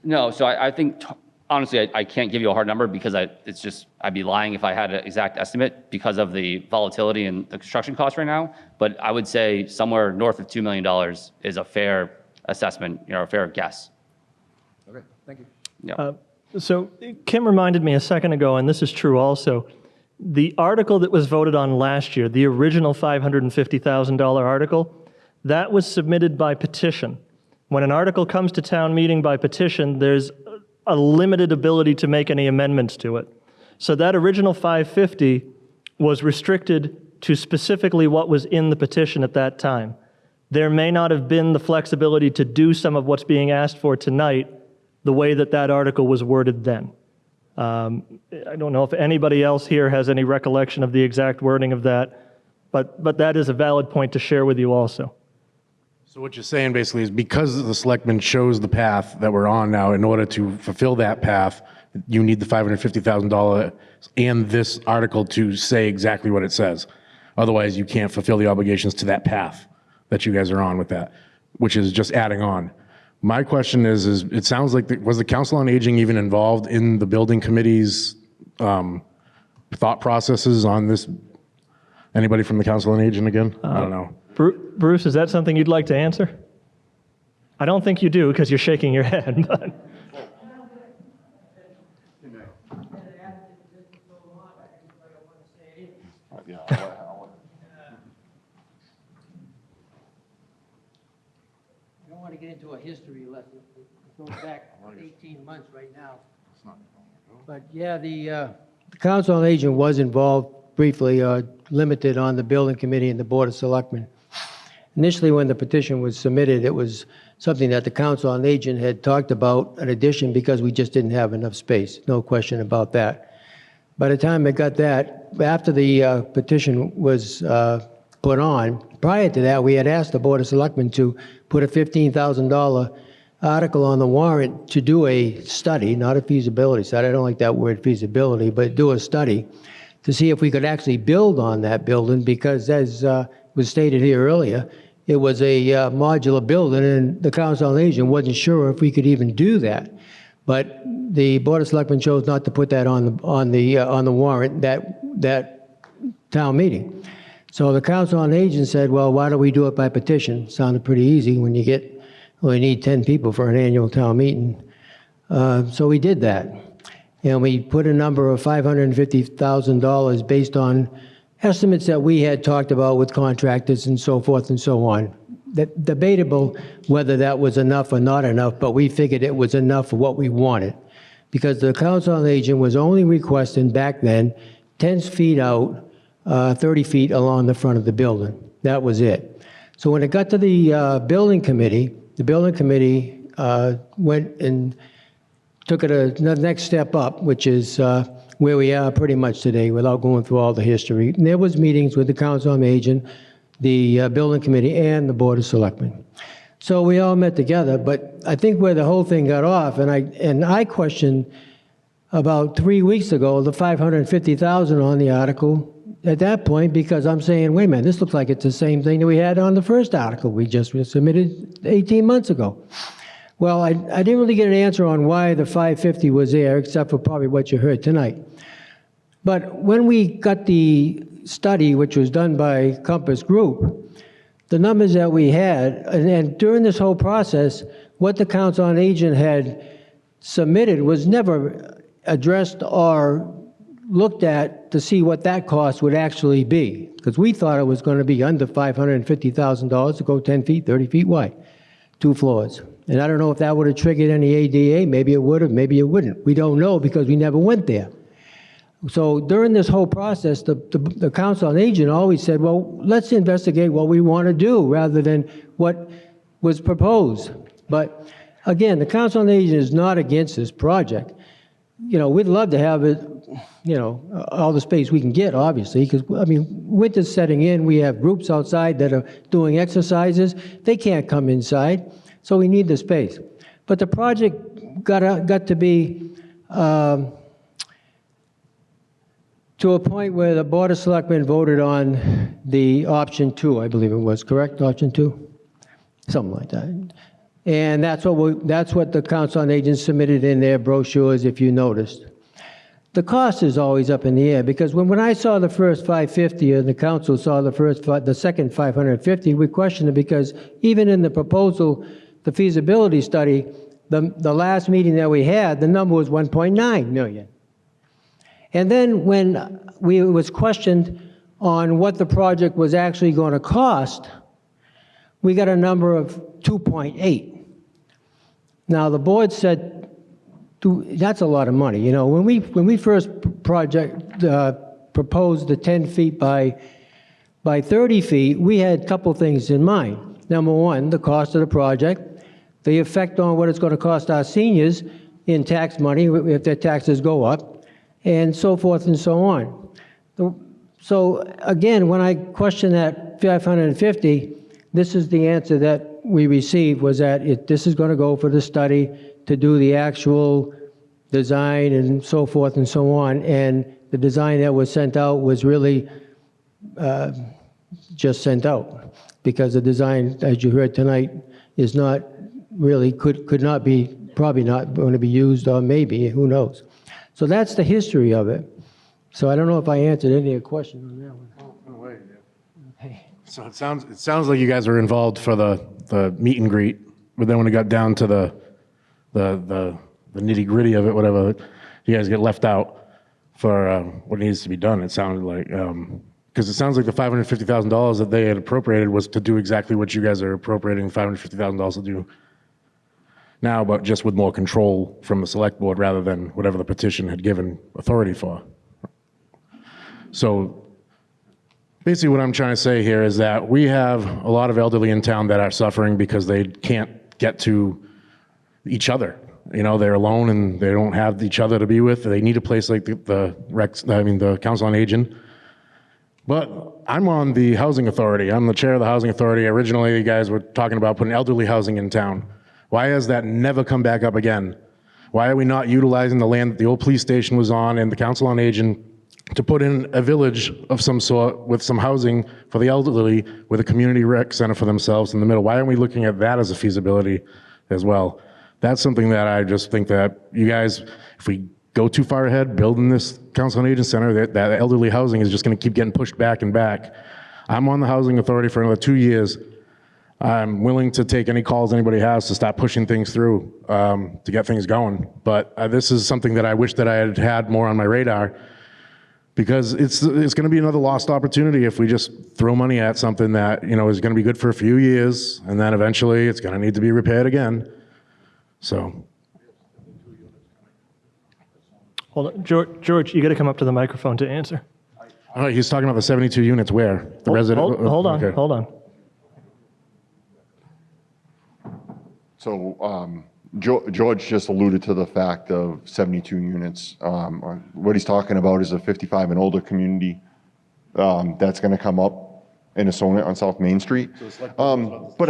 No, so I think, honestly, I can't give you a hard number because it's just, I'd be lying if I had an exact estimate because of the volatility and the construction costs right now. But I would say somewhere north of $2 million is a fair assessment, a fair guess. Okay, thank you. Yeah. So Kim reminded me a second ago, and this is true also, the article that was voted on last year, the original $550,000 article, that was submitted by petition. When an article comes to town meeting by petition, there's a limited ability to make any amendments to it. So that original 550 was restricted to specifically what was in the petition at that time. There may not have been the flexibility to do some of what's being asked for tonight the way that that article was worded then. I don't know if anybody else here has any recollection of the exact wording of that, but that is a valid point to share with you also. So what you're saying basically is because the selectmen chose the path that we're on now, in order to fulfill that path, you need the $550,000 and this article to say exactly what it says. Otherwise, you can't fulfill the obligations to that path that you guys are on with that, which is just adding on. My question is it sounds like, was the Council on Aging even involved in the building committee's thought processes on this? Anybody from the Council on Aging again? I don't know. Bruce, is that something you'd like to answer? I don't think you do because you're shaking your head. But. I don't want to get into a history lesson. It goes back 18 months right now. But yeah, the Council on Aging was involved briefly, limited on the Building Committee and the Board of Selectmen. Initially, when the petition was submitted, it was something that the Council on Aging had talked about an addition because we just didn't have enough space. No question about that. By the time it got that, after the petition was put on, prior to that, we had asked the Board of Selectmen to put a $15,000 article on the warrant to do a study, not a feasibility study. I don't like that word feasibility, but do a study to see if we could actually build on that building, because as was stated here earlier, it was a modular building, and the Council on Aging wasn't sure if we could even do that. But the Board of Selectmen chose not to put that on the warrant that town meeting. So the Council on Aging said, well, why don't we do it by petition? Sounded pretty easy when you only need 10 people for an annual town meeting. So we did that. And we put a number of $550,000 based on estimates that we had talked about with contractors and so forth and so on. Debatable whether that was enough or not enough, but we figured it was enough for what we wanted. Because the Council on Aging was only requesting back then 10 feet out, 30 feet along the front of the building. That was it. So when it got to the building committee went and took it the next step up, which is where we are pretty much today without going through all the history. And there was meetings with the Council on Aging, the Building Committee, and the Board of Selectmen. So we all met together, but I think where the whole thing got off, and I questioned about 3 weeks ago the $550,000 on the article at that point, because I'm saying, wait a minute, this looks like it's the same thing that we had on the first article we just submitted 18 months ago. Well, I didn't really get an answer on why the 550 was there, except for probably what you heard tonight. But when we got the study, which was done by Compass Group, the numbers that we had, and during this whole process, what the Council on Aging had submitted was never addressed or looked at to see what that cost would actually be, because we thought it was going to be under $550,000 to go 10 feet, 30 feet wide, 2 floors. And I don't know if that would have triggered any ADA. Maybe it would have, maybe it wouldn't. We don't know because we never went there. So during this whole process, the Council on Aging always said, well, let's investigate what we want to do rather than what was proposed. But again, the Council on Aging is not against this project. You know, we'd love to have it, you know, all the space we can get, obviously, because, I mean, winter's setting in. We have groups outside that are doing exercises. They can't come inside, so we need the space. But the project got to be to a point where the Board of Selectmen voted on the option 2, I believe it was, correct? Option 2? Something like that. And that's what the Council on Aging submitted in their brochures, if you noticed. The cost is always up in the air, because when I saw the first 550 and the council saw the second 550, we questioned it, because even in the proposal, the feasibility study, the last meeting that we had, the number was 1.9 million. And then when it was questioned on what the project was actually going to cost, we got a number of 2.8. Now, the board said, that's a lot of money. You know, when we first proposed the 10 feet by 30 feet, we had a couple things in mind. Number one, the cost of the project, the effect on what it's going to cost our seniors in tax money if their taxes go up, and so forth and so on. So again, when I questioned that 550, this is the answer that we received, was that this is going to go for the study to do the actual design and so forth and so on. And the design that was sent out was really just sent out, because the design, as you heard tonight, is not really, could not be, probably not going to be used, or maybe, who knows. So that's the history of it. So I don't know if I answered any of your questions on that one. No way, yeah. So it sounds like you guys were involved for the meet and greet, but then when it got down to the nitty gritty of it, whatever, you guys get left out for what needs to be done. It sounded like, because it sounds like the $550,000 that they had appropriated was to do exactly what you guys are appropriating $550,000 to do now, but just with more control from the select board rather than whatever the petition had given authority for. So basically what I'm trying to say here is that we have a lot of elderly in town that are suffering because they can't get to each other. You know, they're alone and they don't have each other to be with. They need a place like the Council on Aging. But I'm on the Housing Authority. I'm the chair of the Housing Authority. Originally, you guys were talking about putting elderly housing in town. Why has that never come back up again? Why are we not utilizing the land that the old police station was on and the Council on Aging to put in a village of some sort with some housing for the elderly with a community rec center for themselves in the middle? Why aren't we looking at that as a feasibility as well? That's something that I just think that you guys, if we go too far ahead building this Council on Aging center, that elderly housing is just going to keep getting pushed back and back. I'm on the Housing Authority for another 2 years. I'm willing to take any calls anybody has to start pushing things through to get things going. But this is something that I wish that I had had more on my radar, because it's going to be another lost opportunity if we just throw money at something that, you know, is going to be good for a few years, and then eventually it's going to need to be repaired again. So. Hold on, George, you got to come up to the microphone to answer. Oh, he's talking about the 72 units where? The resident? Hold on, okay. hold on. So George just alluded to the fact of 72 units. What he's talking about is a 55 and older community that's going to come up in Assonet on South Main Street. Hold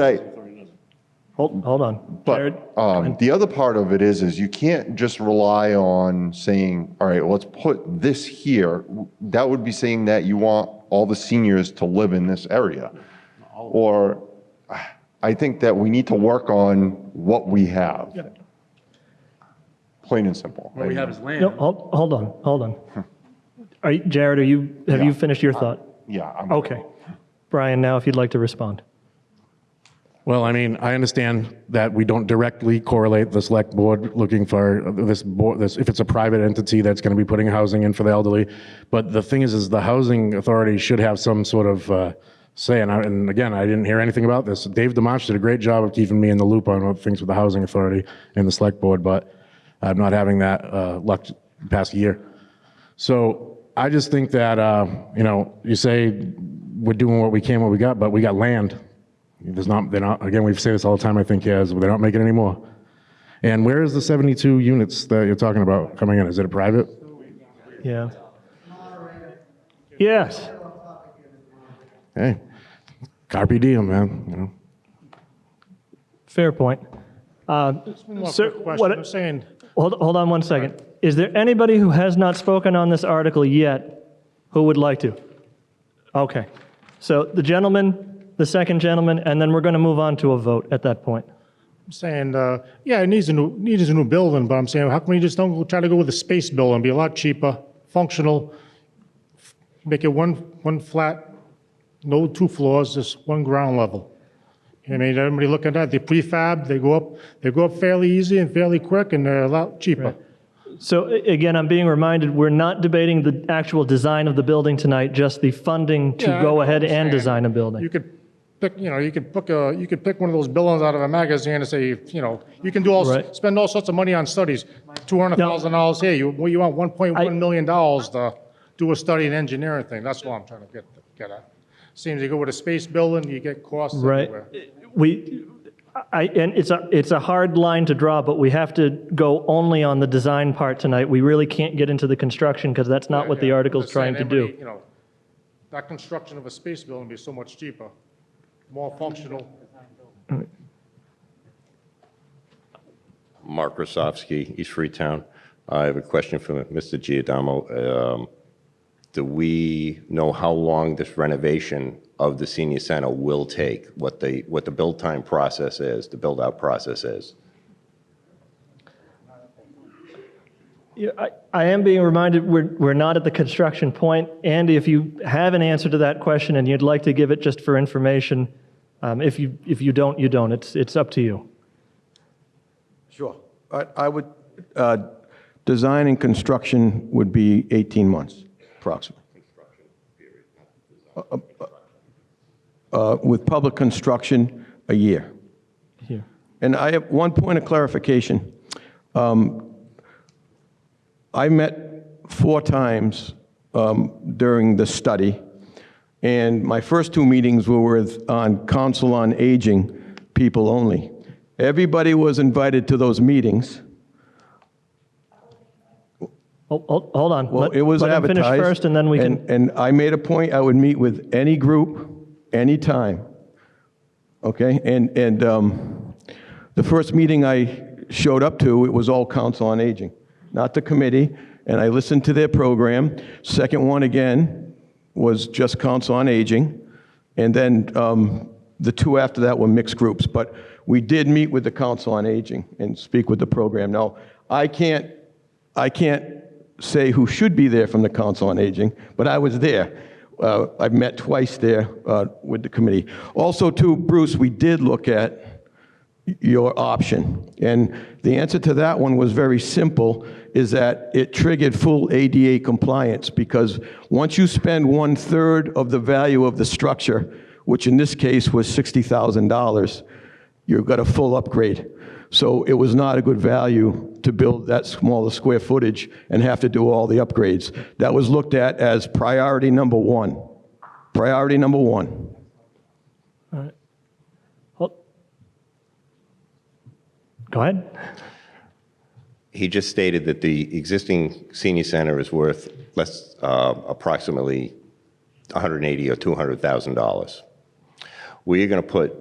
on. But the other part of it is you can't just rely on saying, all right, well, let's put this here. That would be saying that you want all the seniors to live in this area. Or I think that we need to work on what we have. Yeah. Plain and simple. What we have is land. No, hold on. Jared, have you finished your thought? Yeah. Okay. Brian, now if you'd like to respond. Well, I mean, I understand that we don't directly correlate the select board looking for this, if it's a private entity that's going to be putting housing in for the elderly. But the thing is the housing authority should have some sort of say. And again, I didn't hear anything about this. Dave DeMarch did a great job of keeping me in the loop on things with the housing authority and the select board, but I'm not having that luck the past year. So I just think that, you say we're doing what we can, what we got, but we got land. They're not, again, we say this all the time, I think, they're not making any more. And where is the 72 units that you're talking about coming in? Is it a private? Yeah. Yes. Hey, carpe diem, man, Fair point. Just one more Sir, quick question. I'm saying, Hold on one second. Is there anybody who has not spoken on this article yet who would like to? Okay. So the gentleman, the second gentleman, and then we're going to move on to a vote at that point. I'm saying, yeah, it needs a new building, but I'm saying, how come you just don't try to go with a space building? Be a lot cheaper, functional, make it one flat, no 2 floors, just 1 ground level. I mean, everybody look at that. They prefab, they go up fairly easy and fairly quick, and they're a lot cheaper. Right. So again, I'm being reminded, we're not debating the actual design of the building tonight, just the funding to Yeah, I go know ahead what I'm and saying. design a building. You could pick, you could pick one of those buildings out of a magazine and say, you can do Right. spend all sorts of money on studies. $200,000 here. You want $1.1 million to do a study in engineering thing. That's what I'm trying to get at. Seems you go with a space building, you get costs Right. everywhere. And it's a hard line to draw, but we have to go only on the design part tonight. We really can't get into the construction because that's not what the article's Just saying, trying to do. everybody, that construction of a space building would be so much cheaper, more functional. Mark Rosofsky, East Freetown. I have a question for Mr. Giordano. Do we know how long this renovation of the senior center will take? What the build time process is, the build out process is? Yeah, I am being reminded we're not at the construction point. Andy, if you have an answer to that question and you'd like to give it just for information, if you don't, you don't. It's up to you. Sure. I would, design and construction would be 18 months, approximately. With public construction, a year. Here. And I have one point of clarification. I met 4 times during the study, and my first 2 meetings were on Council on Aging people only. Everybody was invited to those meetings. Hold on. Well, it was let him advertised. finish first, and then we can. And I made a point, I would meet with any group, anytime. Okay? And the first meeting I showed up to, it was all Council on Aging, not the committee, and I listened to their program. Second one, again, was just Council on Aging, and then the 2 after that were mixed groups. But we did meet with the Council on Aging and speak with the program. Now, I can't say who should be there from the Council on Aging, but I was there. I've met twice there with the committee. Also, too, Bruce, we did look at your option, and the answer to that one was very simple, is that it triggered full ADA compliance, because once you spend 1/3 of the value of the structure, which in this case was $60,000, you've got a full upgrade. So it was not a good value to build that smaller square footage and have to do all the upgrades. That was looked at as priority number 1. Priority number 1. All right. Go ahead. He just stated that the existing senior center is worth approximately $180,000 or $200,000. We're going to put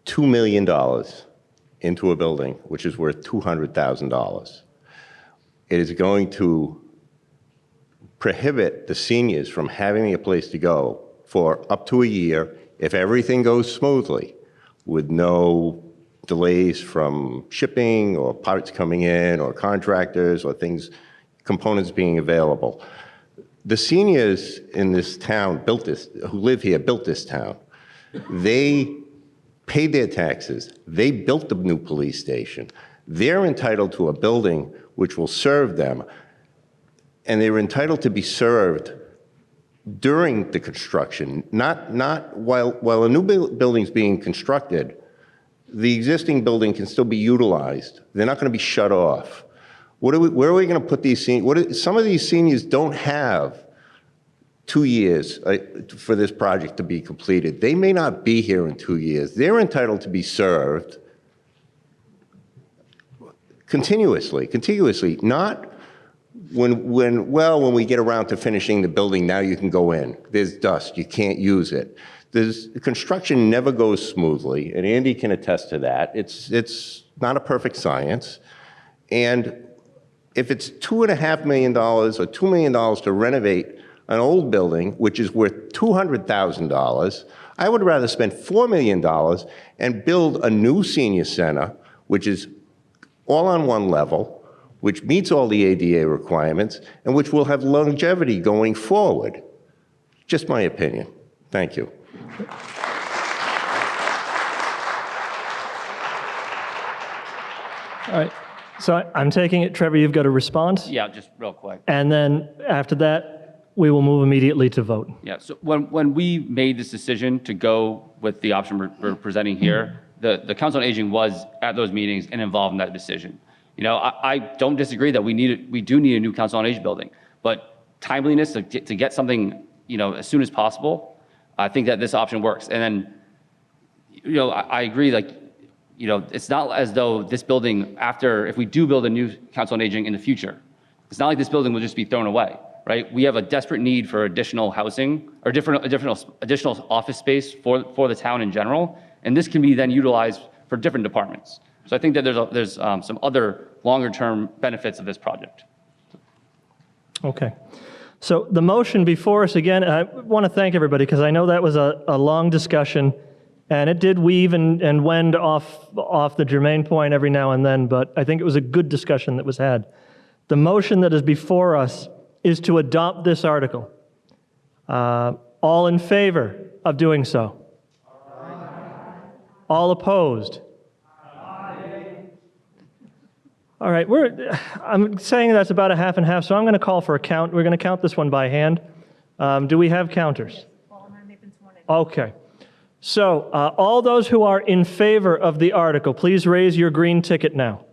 $2 million into a building which is worth $200,000. It is going to prohibit the seniors from having a place to go for up to a year if everything goes smoothly, with no delays from shipping or parts coming in or contractors or components being available. The seniors in this town who live here built this town. They paid their taxes. They built the new police station. They're entitled to a building which will serve them, and they're entitled to be served during the construction, not while a new building's being constructed. The existing building can still be utilized. They're not going to be shut off. Where are we going to put these seniors? Some of these seniors don't have 2 years for this project to be completed. They may not be here in 2 years. They're entitled to be served continuously, not when we get around to finishing the building, now you can go in. There's dust, you can't use it. Construction never goes smoothly, and Andy can attest to that. It's not a perfect science. And if it's $2.5 million or $2 million to renovate an old building, which is worth $200,000, I would rather spend $4 million and build a new senior center, which is all on one level, which meets all the ADA requirements, and which will have longevity going forward. Just my opinion. Thank you. All right. So I'm taking it, Trevor, you've got a response? Yeah, just real quick. And then after that, we will move immediately to vote. Yeah, so when we made this decision to go with the option we're presenting here, the Council on Aging was at those meetings and involved in that decision. You know, I don't disagree that we do need a new Council on Aging building, but timeliness to get something, you know, as soon as possible, I think that this option works. And then, you know, I agree, like, you know, it's not as though this building, if we do build a new Council on Aging in the future, it's not like this building will just be thrown away, right? We have a desperate need for additional housing or additional office space for the town in general, and this can be then utilized for different departments. So I think that there's some other longer-term benefits of this project. Okay. So the motion before us, again, I want to thank everybody because I know that was a long discussion, and it did weave and wend off the germane point every now and then, but I think it was a good discussion that was had. The motion that is before us is to adopt this article. All in favor of doing so? Aye. All opposed? All right, I'm saying that's about a half and half, so I'm going to call for a count. We're going to count this one by hand. Do we have counters? Okay. So all those who are in favor of the article, please raise your green ticket now.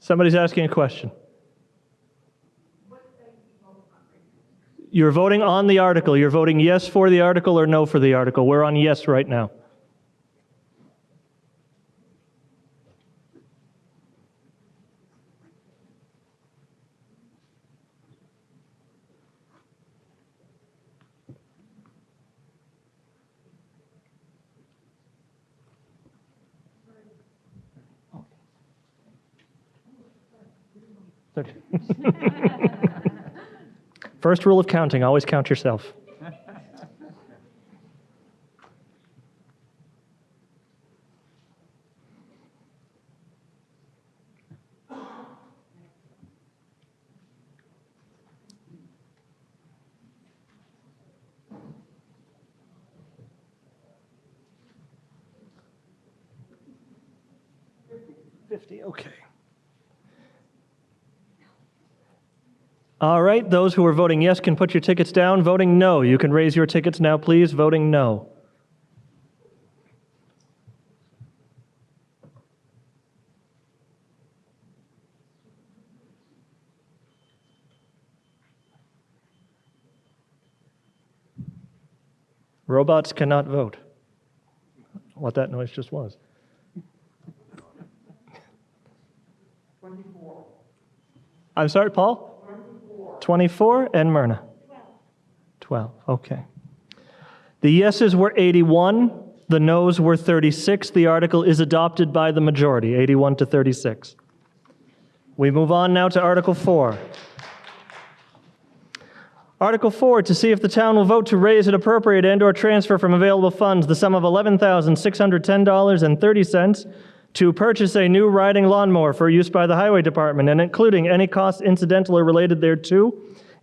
Somebody's asking a question. You're voting on the article. You're voting yes for the article or no for the article. We're on yes right now. First rule of counting, always count yourself. Okay. All right, those who are voting yes can put your tickets down. Voting no, you can raise your tickets now, please. Voting no. Robots cannot vote. What that noise just was. 24. I'm sorry, Paul? 24 and Myrna? 12. Okay. The yeses were 81. The noes were 36. The article is adopted by the majority, 81 to 36. We move on now to Article 4. Article 4, to see if the town will vote to raise and appropriate and/or transfer from available funds the sum of $11,610.30 to purchase a new riding lawnmower for use by the Highway Department, and including any costs incidental or related thereto,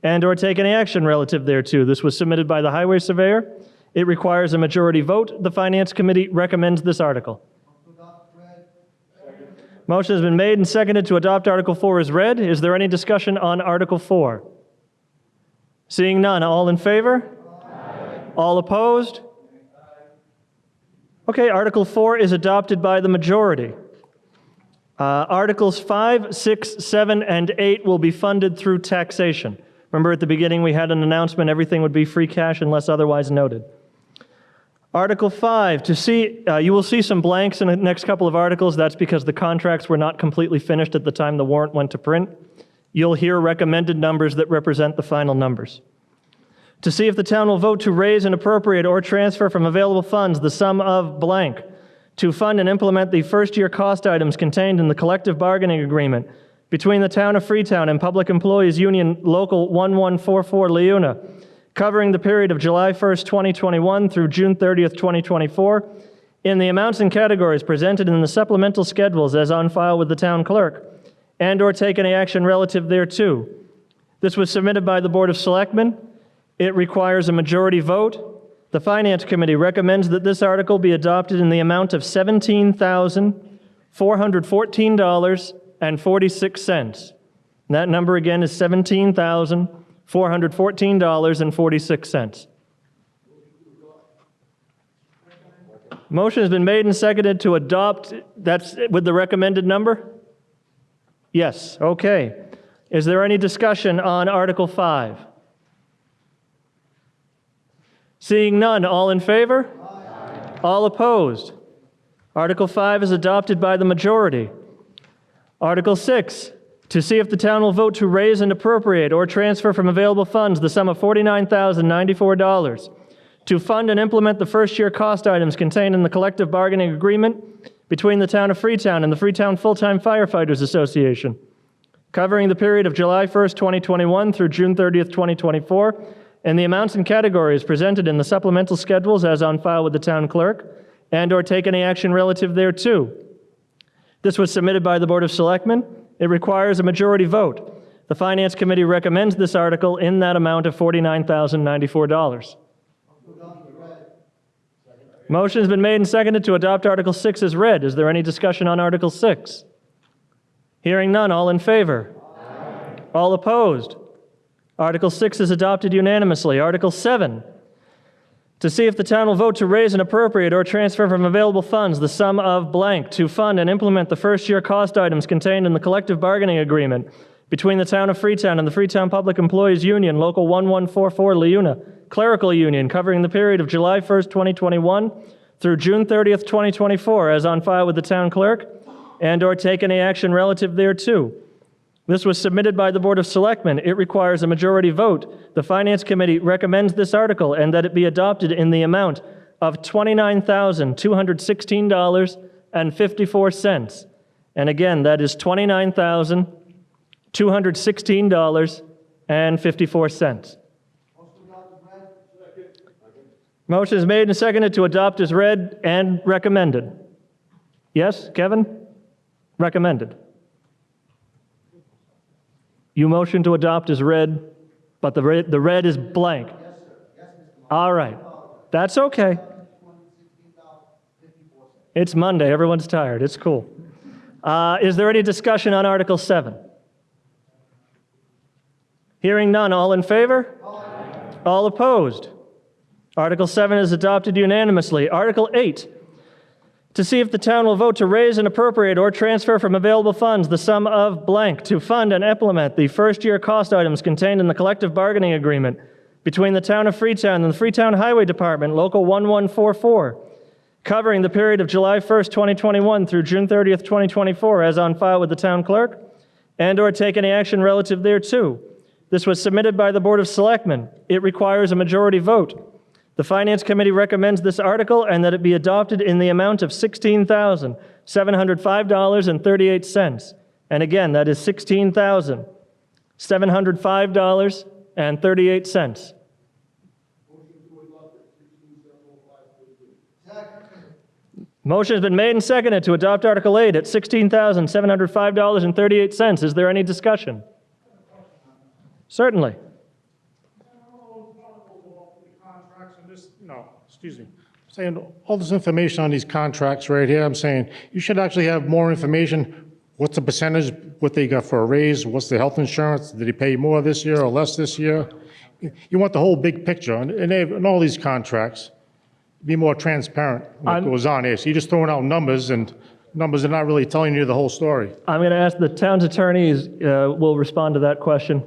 and/or take any action relative thereto. This was submitted by the highway surveyor. It requires a majority vote. The Finance Committee recommends this article. Motion has been made and seconded to adopt Article 4 as read. Is there any discussion on Article 4? Seeing none, all in favor? Aye. All opposed? Okay, Article 4 is adopted by the majority. Articles 5, 6, 7, and 8 will be funded through taxation. Remember at the beginning we had an announcement everything would be free cash unless otherwise noted. Article 5, you will see some blanks in the next couple of articles. That's because the contracts were not completely finished at the time the warrant went to print. You'll hear recommended numbers that represent the final numbers. To see if the town will vote to raise and appropriate or transfer from available funds the sum of blank to fund and implement the first-year cost items contained in the collective bargaining agreement between the Town of Freetown and Public Employees Union Local 1144 Leuna, covering the period of July 1st, 2021 through June 30th, 2024, in the amounts and categories presented in the supplemental schedules as on file with the town clerk, and/or take any action relative thereto. This was submitted by the Board of Selectmen. It requires a majority vote. The Finance Committee recommends that this article be adopted in the amount of $17,414.46. That number again is $17,414.46. Motion has been made and seconded to adopt. That's with the recommended number? Yes, okay. Is there any discussion on Article 5? Seeing none, all in favor? Aye. All opposed? Article 5 is adopted by the majority. Article 6, to see if the town will vote to raise and appropriate or transfer from available funds the sum of $49,094 to fund and implement the first-year cost items contained in the collective bargaining agreement between the Town of Freetown and the Freetown Full-Time Firefighters Association, covering the period of July 1st, 2021 through June 30th, 2024, and the amounts and categories presented in the supplemental schedules as on file with the town clerk, and/or take any action relative thereto. This was submitted by the Board of Selectmen. It requires a majority vote. The Finance Committee recommends this article in that amount of $49,094. Motion has been made and seconded to adopt Article 6 as read. Is there any discussion on Article 6? Hearing none, all in favor? Aye. All opposed? Article 6 is adopted unanimously. Article 7, to see if the town will vote to raise and appropriate or transfer from available funds the sum of blank to fund and implement the first-year cost items contained in the collective bargaining agreement between the Town of Freetown and the Freetown Public Employees Union, Local 1144 Leuna, Clerical Union, covering the period of July 1st, 2021 through June 30th, 2024, as on file with the town clerk, and/or take any action relative thereto. This was submitted by the Board of Selectmen. It requires a majority vote. The Finance Committee recommends this article and that it be adopted in the amount of $29,216.54. And again, that is $29,216.54. Motion is made and seconded to adopt as read and recommended. Yes, Kevin? Recommended. You motion to adopt as read, but the red is blank. Yes, sir. Yes, Mr. All right. That's okay. It's Monday. Everyone's tired. It's cool. Is there any discussion on Article 7? Hearing none. All in favor? Aye. All opposed? Article 7 is adopted unanimously. Article 8, to see if the town will vote to raise and appropriate or transfer from available funds the sum of blank to fund and implement the first-year cost items contained in the collective bargaining agreement between the Town of Freetown and the Freetown Highway Department, Local 1144, covering the period of July 1st, 2021 through June 30th, 2024, as on file with the town clerk, and/or take any action relative thereto. This was submitted by the Board of Selectmen. It requires a majority vote. The Finance Committee recommends this article and that it be adopted in the amount of $16,705.38. And again, that is $16,705.38. Motion has been made and seconded to adopt Article 8 at $16,705.38. Is there any discussion? Certainly. excuse me, saying all this information on these contracts right here, I'm saying you should actually have more information. What's the percentage, what they got for a raise, what's the health insurance, did they pay more this year or less this year? You want the whole big picture, and in all these contracts, be more transparent what goes on here. So you're just throwing out numbers, and numbers are not really telling you the whole story. I'm going to ask the town's attorneys will respond to that question.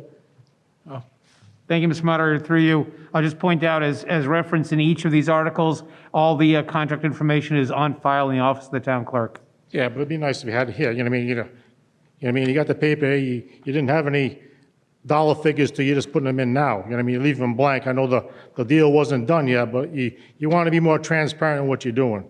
Thank you, Mr. Moderator. Through you, I'll just point out, as referenced in each of these articles, all the contract information is on file in the office of the town clerk. Yeah, but it'd be nice if we had it here, you know what I mean? You know what I mean? You got the paper, you didn't have any dollar figures till you're just putting them in now. You know what I mean? You leave them blank. I know the deal wasn't done yet, but you want to be more transparent in what you're doing.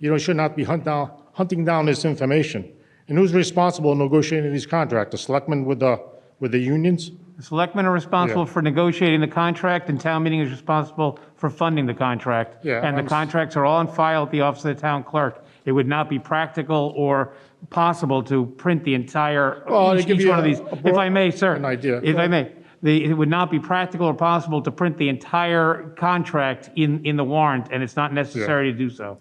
You should not be hunting down this information. And who's responsible in negotiating these contracts? The selectmen with the unions? The selectmen are responsible for negotiating the contract, and town meeting is responsible for funding the contract. Yeah, And the contracts are all on file at the office of the town clerk. It would not be practical or possible to print the entire, each one of these. If I may, sir. An idea. If I may. It would not be practical or possible to print the entire contract in the warrant, and it's not necessary to do so.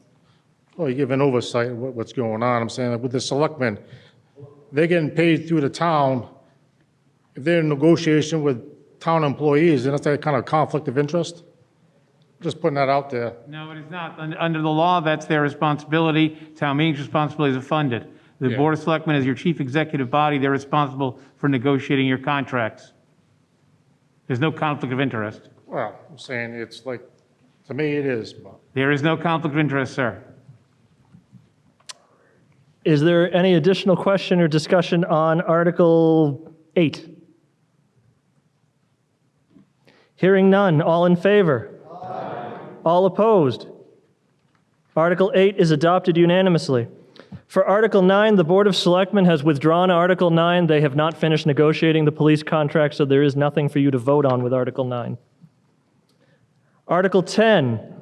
Well, you give an oversight of what's going on. I'm saying with the selectmen, they're getting paid through the town. If they're in negotiation with town employees, isn't that kind of conflict of interest? Just putting that out there. No, it is not. Under the law, that's their responsibility. Town meeting's responsibility is to fund it. The Board of Selectmen, as your chief executive body, they're responsible for negotiating your contracts. There's no conflict of interest. Well, I'm saying it's like, to me it is, but. There is no conflict of interest, sir. Is there any additional question or discussion on Article 8? Hearing none, all in favor? Aye. All opposed? Article 8 is adopted unanimously. For Article 9, the Board of Selectmen has withdrawn Article 9. They have not finished negotiating the police contract, so there is nothing for you to vote on with Article 9. Article 10,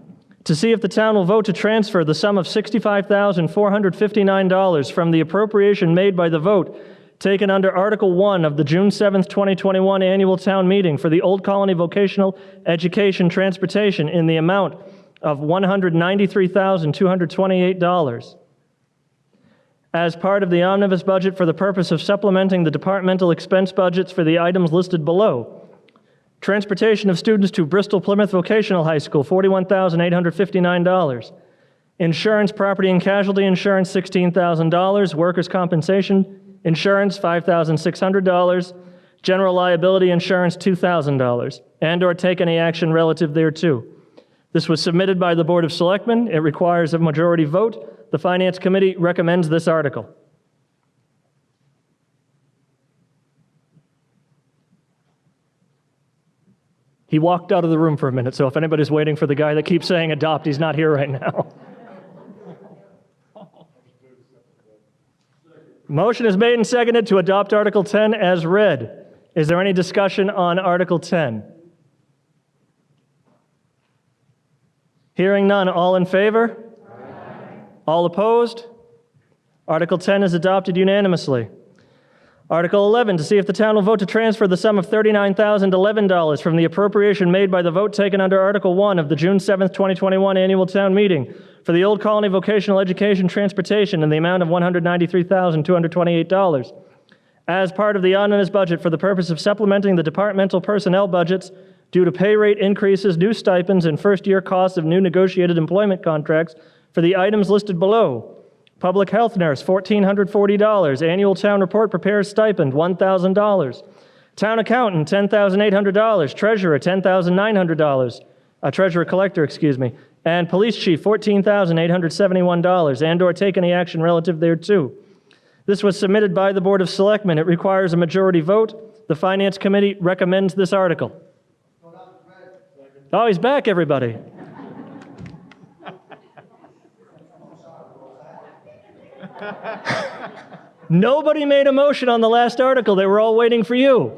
to see if the town will vote to transfer the sum of $65,459 from the appropriation made by the vote taken under Article 1 of the June 7th, 2021 annual town meeting for the Old Colony Vocational Education Transportation in the amount of $193,228 as part of the omnibus budget for the purpose of supplementing the departmental expense budgets for the items listed below. Transportation of students to Bristol Plymouth Vocational High School, $41,859. Insurance, property and casualty insurance, $16,000. Workers' compensation insurance, $5,600. General liability insurance, $2,000. And/or take any action relative thereto. This was submitted by the Board of Selectmen. It requires a majority vote. The Finance Committee recommends this article. He walked out of the room for a minute, so if anybody's waiting for the guy that keeps saying adopt, he's not here right now. Motion is made and seconded to adopt Article 10 as read. Is there any discussion on Article 10? Hearing none, all in favor? Aye. All opposed? Article 10 is adopted unanimously. Article 11, to see if the town will vote to transfer the sum of $39,011 from the appropriation made by the vote taken under Article 1 of the June 7th, 2021 annual town meeting for the Old Colony Vocational Education Transportation in the amount of $193,228 as part of the omnibus budget for the purpose of supplementing the departmental personnel budgets due to pay rate increases, new stipends, and first-year costs of new negotiated employment contracts for the items listed below. Public health nurse, $1,440. Annual town report preparer stipend, $1,000. Town accountant, $10,800. Treasurer, $10,900. Treasurer collector, excuse me. And police chief, $14,871. And/or take any action relative thereto. This was submitted by the Board of Selectmen. It requires a majority vote. The Finance Committee recommends this article. Oh, he's back, everybody. Nobody made a motion on the last article. They were all waiting for you.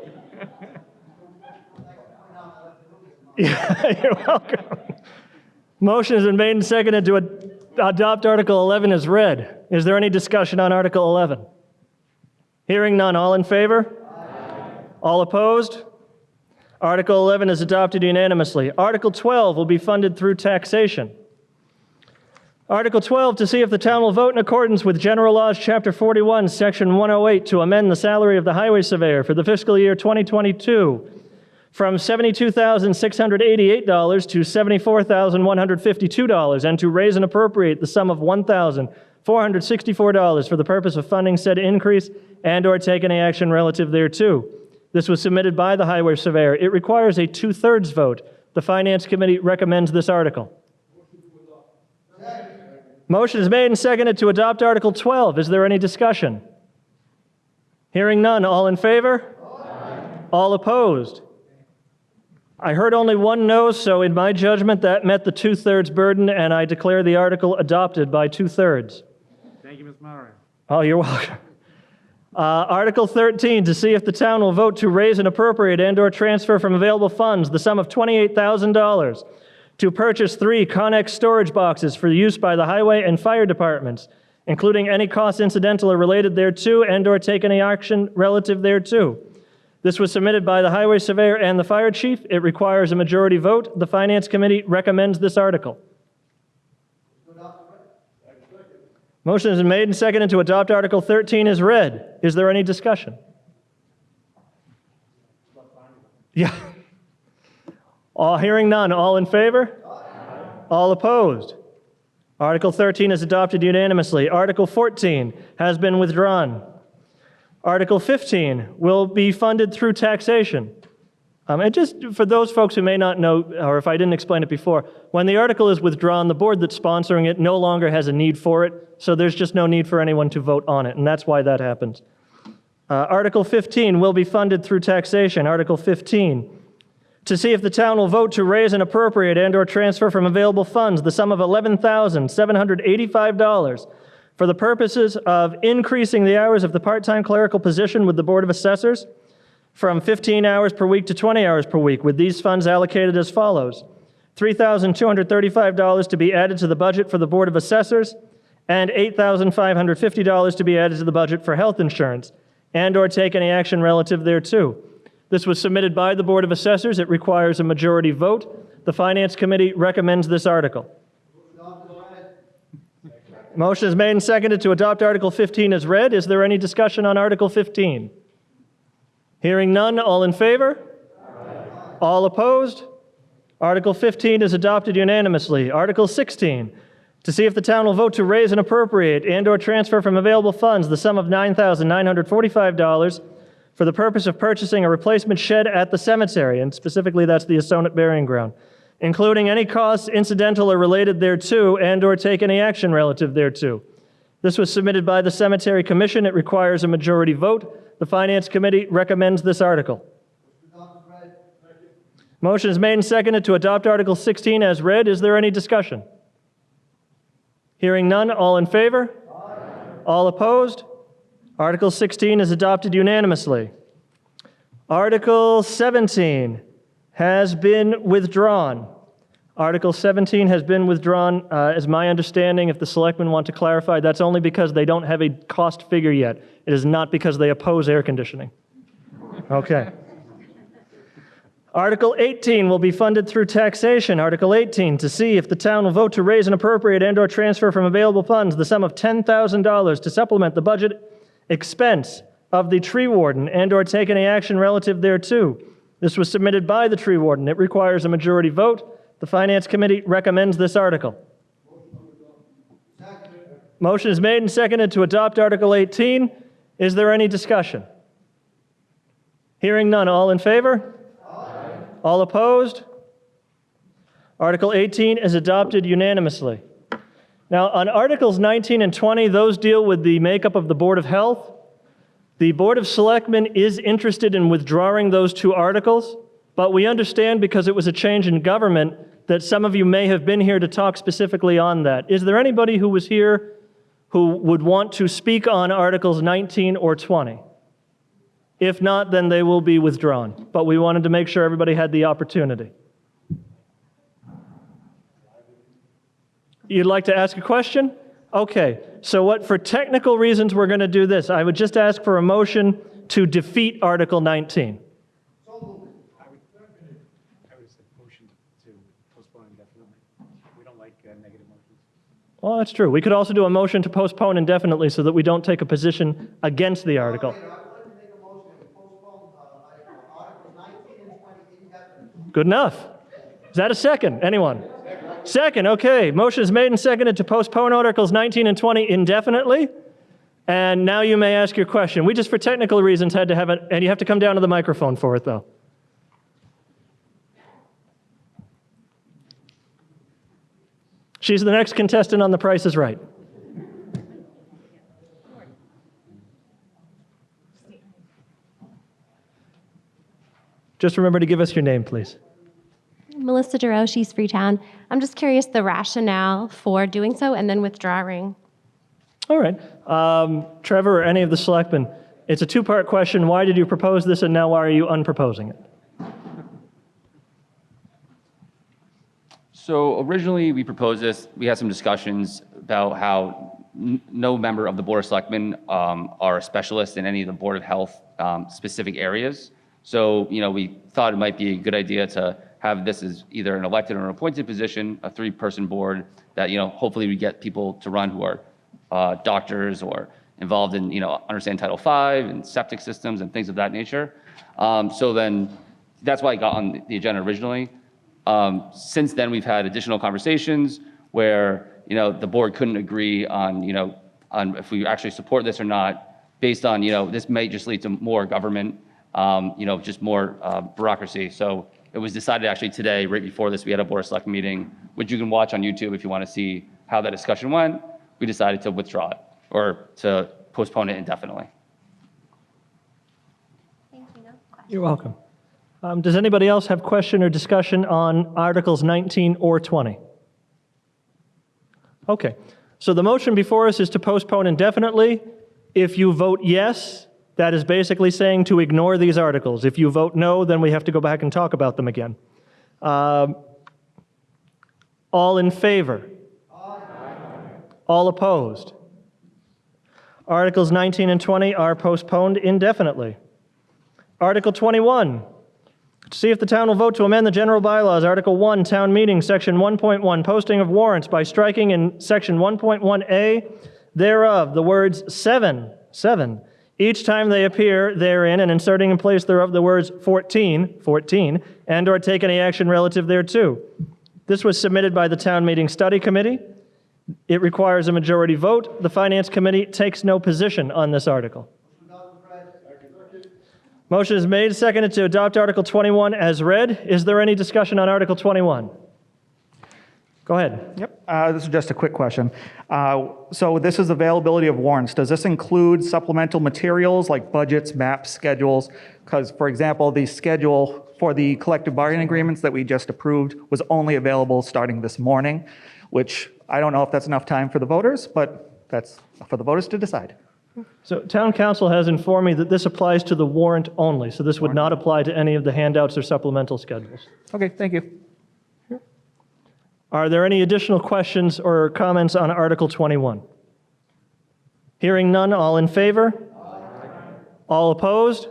Yeah, you're welcome. Motion has been made and seconded to adopt Article 11 as read. Is there any discussion on Article 11? Hearing none, all in favor? Aye. All opposed? Article 11 is adopted unanimously. Article 12 will be funded through taxation. Article 12, to see if the town will vote in accordance with General Laws, Chapter 41, Section 108, to amend the salary of the highway surveyor for the fiscal year 2022 from $72,688 to $74,152, and to raise and appropriate the sum of $1,464 for the purpose of funding said increase and/or take any action relative thereto. This was submitted by the highway surveyor. It requires a 2/3 vote. The Finance Committee recommends this article. Motion is made and seconded to adopt Article 12. Is there any discussion? Hearing none. All in favor? Aye. All opposed? I heard only one no, so in my judgment, that met the 2/3 burden, and I declare the article adopted by 2/3. Thank you, Ms. Moderator. Oh, you're welcome. Article 13, to see if the town will vote to raise and appropriate and/or transfer from available funds the sum of $28,000 to purchase 3 Connex storage boxes for use by the highway and fire departments, including any costs incidental or related thereto, and/or take any action relative thereto. This was submitted by the highway surveyor and the fire chief. It requires a majority vote. The Finance Committee recommends this article. Motion has been made and seconded to adopt Article 13 as read. Is there any discussion? Yeah. Hearing none. All in favor? Aye. All opposed? Article 13 is adopted unanimously. Article 14 has been withdrawn. Article 15 will be funded through taxation. And just for those folks who may not know, or if I didn't explain it before, when the article is withdrawn, the board that's sponsoring it no longer has a need for it, so there's just no need for anyone to vote on it, and that's why that happens. Article 15 will be funded through taxation. Article 15, to see if the town will vote to raise and appropriate and/or transfer from available funds the sum of $11,785 for the purposes of increasing the hours of the part-time clerical position with the Board of Assessors from 15 hours per week to 20 hours per week, with these funds allocated as follows: $3,235 to be added to the budget for the Board of Assessors, and $8,550 to be added to the budget for health insurance, and/or take any action relative thereto. This was submitted by the Board of Assessors. It requires a majority vote. The Finance Committee recommends this article. Motion is made and seconded to adopt Article 15 as read. Is there any discussion on Article 15? Hearing none. All in favor? Aye. All opposed? Article 15 is adopted unanimously. Article 16, to see if the town will vote to raise and appropriate and/or transfer from available funds the sum of $9,945 for the purpose of purchasing a replacement shed at the cemetery, and specifically that's the Assonet Burying Ground, including any costs incidental or related thereto, and/or take any action relative thereto. This was submitted by the Cemetery Commission. It requires a majority vote. The Finance Committee recommends this article. Motion is made and seconded to adopt Article 16 as read. Is there any discussion? Hearing none. All in favor? Aye. All opposed? Article 16 is adopted unanimously. Article 17 has been withdrawn. Article 17 has been withdrawn, as my understanding. If the selectmen want to clarify, that's only because they don't have a cost figure yet. It is not because they oppose air conditioning. Okay. Article 18 will be funded through taxation. Article 18, to see if the town will vote to raise and appropriate and/or transfer from available funds the sum of $10,000 to supplement the budget expense of the tree warden and/or take any action relative thereto. This was submitted by the tree warden. It requires a majority vote. The Finance Committee recommends this article. Motion is made and seconded to adopt Article 18. Is there any discussion? Hearing none. All in favor? Aye. All opposed? Article 18 is adopted unanimously. Now, on Articles 19 and 20, those deal with the makeup of the Board of Health. The Board of Selectmen is interested in withdrawing those 2 articles, but we understand, because it was a change in government, that some of you may have been here to talk specifically on that. Is there anybody who was here who would want to speak on Articles 19 or 20? If not, then they will be withdrawn. But we wanted to make sure everybody had the opportunity. You'd like to ask a question? Okay. So for technical reasons, we're going to do this. I would just ask for a motion to defeat Article 19. Well, that's true. We could also do a motion to postpone indefinitely so that we don't take a position against the article. Good enough. Is that a second? Anyone? Second, okay. Motion is made and seconded to postpone Articles 19 and 20 indefinitely. And now you may ask your question. We just, for technical reasons, had to have it, and you have to come down to the microphone for it, though. She's the next contestant on The Price is Right. Just remember to give us your name, please. Melissa Duroche, East Freetown. I'm just curious the rationale for doing so and then withdrawing. All right. Trevor or any of the selectmen, it's a two-part question. Why did you propose this, and now why are you unproposing it? So originally, we proposed this. We had some discussions about how no member of the Board of Selectmen are a specialist in any of the Board of Health specific areas. So, we thought it might be a good idea to have this as either an elected or an appointed position, a three-person board that, hopefully we get people to run who are doctors or involved in, understand Title V and septic systems and things of that nature. So then that's why it got on the agenda originally. Since then, we've had additional conversations where, the board couldn't agree on, on if we actually support this or not, based on, this may just lead to more government, just more bureaucracy. So it was decided actually today, right before this, we had a Board of Select meeting, which you can watch on YouTube if you want to see how that discussion went. We decided to withdraw it or to postpone it indefinitely. You're welcome. Does anybody else have question or discussion on Articles 19 or 20? Okay. So the motion before us is to postpone indefinitely. If you vote yes, that is basically saying to ignore these articles. If you vote no, then we have to go back and talk about them again. All in favor? Aye. All opposed? Articles 19 and 20 are postponed indefinitely. Article 21. To see if the town will vote to amend the general bylaws, Article 1, Town Meeting, Section 1.1, Posting of Warrants by striking in Section 1.1A thereof the words 7 each time they appear therein, and inserting in place thereof the words 14, and or take any action relative thereto. This was submitted by the Town Meeting Study Committee. It requires a majority vote. The Finance Committee takes no position on this article. Motion is made, seconded to adopt Article 21 as read. Is there any discussion on Article 21? Go ahead. Yep. This is just a quick question. So this is availability of warrants. Does this include supplemental materials like budgets, maps, schedules? Because, for example, the schedule for the collective bargaining agreements that we just approved was only available starting this morning, which I don't know if that's enough time for the voters, but that's for the voters to decide. So Town Council has informed me that this applies to the warrant only, so this would not apply to any of the handouts or supplemental schedules. Okay, thank you. Are there any additional questions or comments on Article 21? Hearing none, all in favor? Aye. All opposed?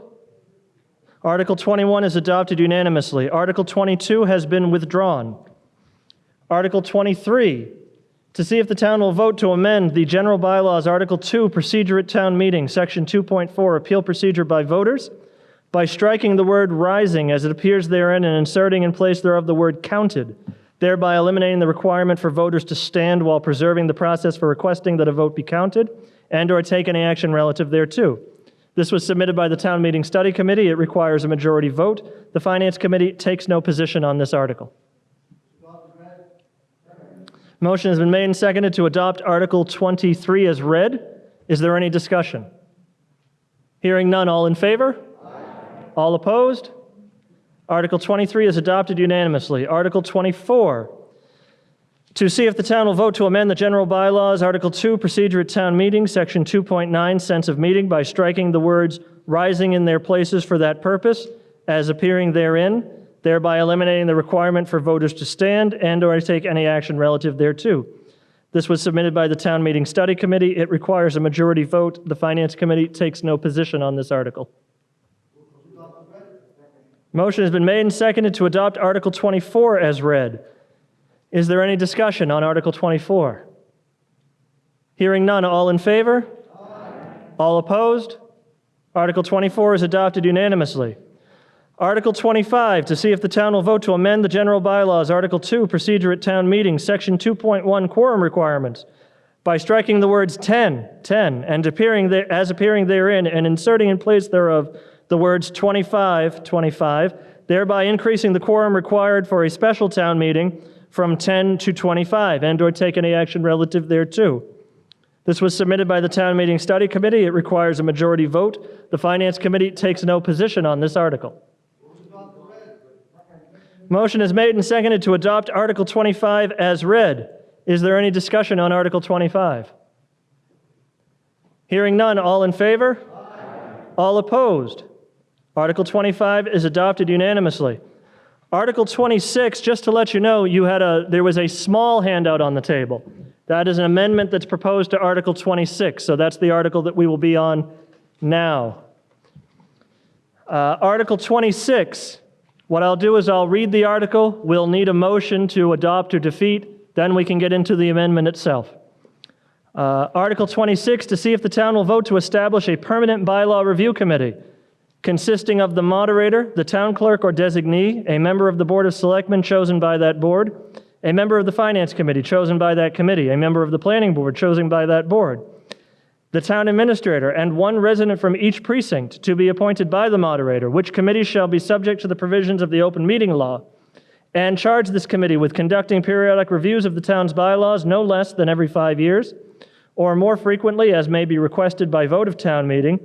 Article 21 is adopted unanimously. Article 22 has been withdrawn. Article 23, to see if the town will vote to amend the general bylaws, Article 2, Procedure at Town Meeting, Section 2.4, Appeal Procedure by Voters, by striking the word rising as it appears therein and inserting in place thereof the word counted, thereby eliminating the requirement for voters to stand while preserving the process for requesting that a vote be counted and or take any action relative thereto. This was submitted by the Town Meeting Study Committee. It requires a majority vote. The Finance Committee takes no position on this article. Motion has been made and seconded to adopt Article 23 as read. Is there any discussion? Hearing none, all in favor? Aye. All opposed? Article 23 is adopted unanimously. Article 24, to see if the town will vote to amend the general bylaws, Article 2, Procedure at Town Meeting, Section 2.9, Sense of Meeting, by striking the words rising in their places for that purpose as appearing therein, thereby eliminating the requirement for voters to stand and or take any action relative thereto. This was submitted by the Town Meeting Study Committee. It requires a majority vote. The Finance Committee takes no position on this article. Motion has been made and seconded to adopt Article 24 as read. Is there any discussion on Article 24? Hearing none, all in favor? All opposed? Article 24 is adopted unanimously. Article 25, to see if the town will vote to amend the general bylaws, Article 2, procedure at town meeting, Section 2.1, quorum requirements, by striking the words 10, and appearing therein, and inserting in place thereof the words 25, thereby increasing the quorum required for a special town meeting from 10 to 25, and/or take any action relative thereto. This was submitted by the Town Meeting Study Committee. It requires a majority vote. The Finance Committee takes no position on this article. Motion is made and seconded to adopt Article 25 as read. Is there any discussion on Article 25? Hearing none, all in favor? All opposed? Article 25 is adopted unanimously. Article 26, just to let you know, there was a small handout on the table. That is an amendment that's proposed to Article 26, so that's the article that we will be on now. Article 26, what I'll do is I'll read the article. We'll need a motion to adopt or defeat, then we can get into the amendment itself. Article 26, to see if the town will vote to establish a permanent bylaw review committee consisting of the moderator, the town clerk or designee, a member of the Board of Selectmen chosen by that board, a member of the Finance Committee chosen by that committee, a member of the Planning Board chosen by that board, the town administrator, and one resident from each precinct to be appointed by the moderator, which committee shall be subject to the provisions of the open meeting law, and charge this committee with conducting periodic reviews of the town's bylaws no less than every 5 years, or more frequently as may be requested by vote of town meeting,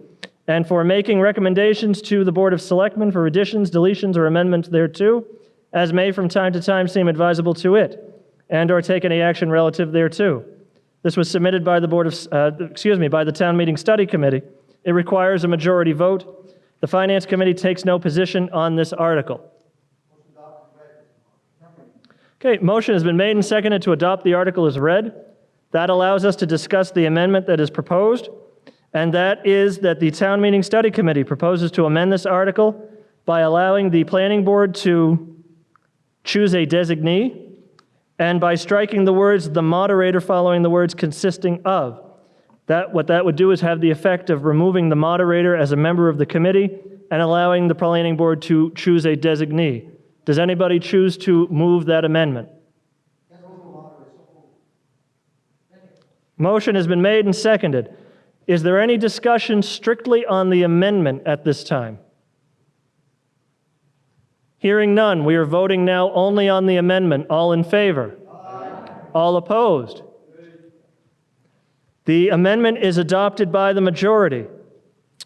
and for making recommendations to the Board of Selectmen for additions, deletions, or amendments thereto, as may from time to time seem advisable to it, and/or take any action relative thereto. This was submitted by by the Town Meeting Study Committee. It requires a majority vote. The Finance Committee takes no position on this article. Okay, motion has been made and seconded to adopt the article as read. That allows us to discuss the amendment that is proposed, and that is that the Town Meeting Study Committee proposes to amend this article by allowing the Planning Board to choose a designee, and by striking the words "the moderator" following the words "consisting of." What that would do is have the effect of removing the moderator as a member of the committee and allowing the Planning Board to choose a designee. Does anybody choose to move that amendment? Motion has been made and seconded. Is there any discussion strictly on the amendment at this time? Hearing none, we are voting now only on the amendment. All in favor? All opposed? The amendment is adopted by the majority.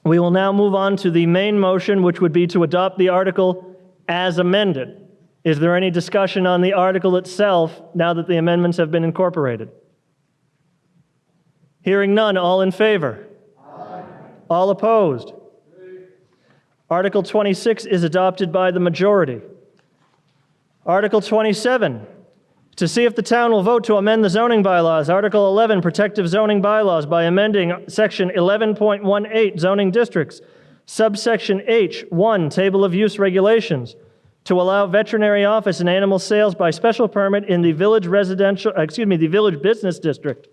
We will now move on to the main motion, which would be to adopt the article as amended. Is there any discussion on the article itself now that the amendments have been incorporated? Hearing none, all in favor? All opposed? Article 26 is adopted by the majority. Article 27, to see if the town will vote to amend the zoning bylaws. Article 11, protective zoning bylaws, by amending Section 11.18, zoning districts, subsection H1, table of use regulations, to allow veterinary office and animal sales by special permit in the village business district,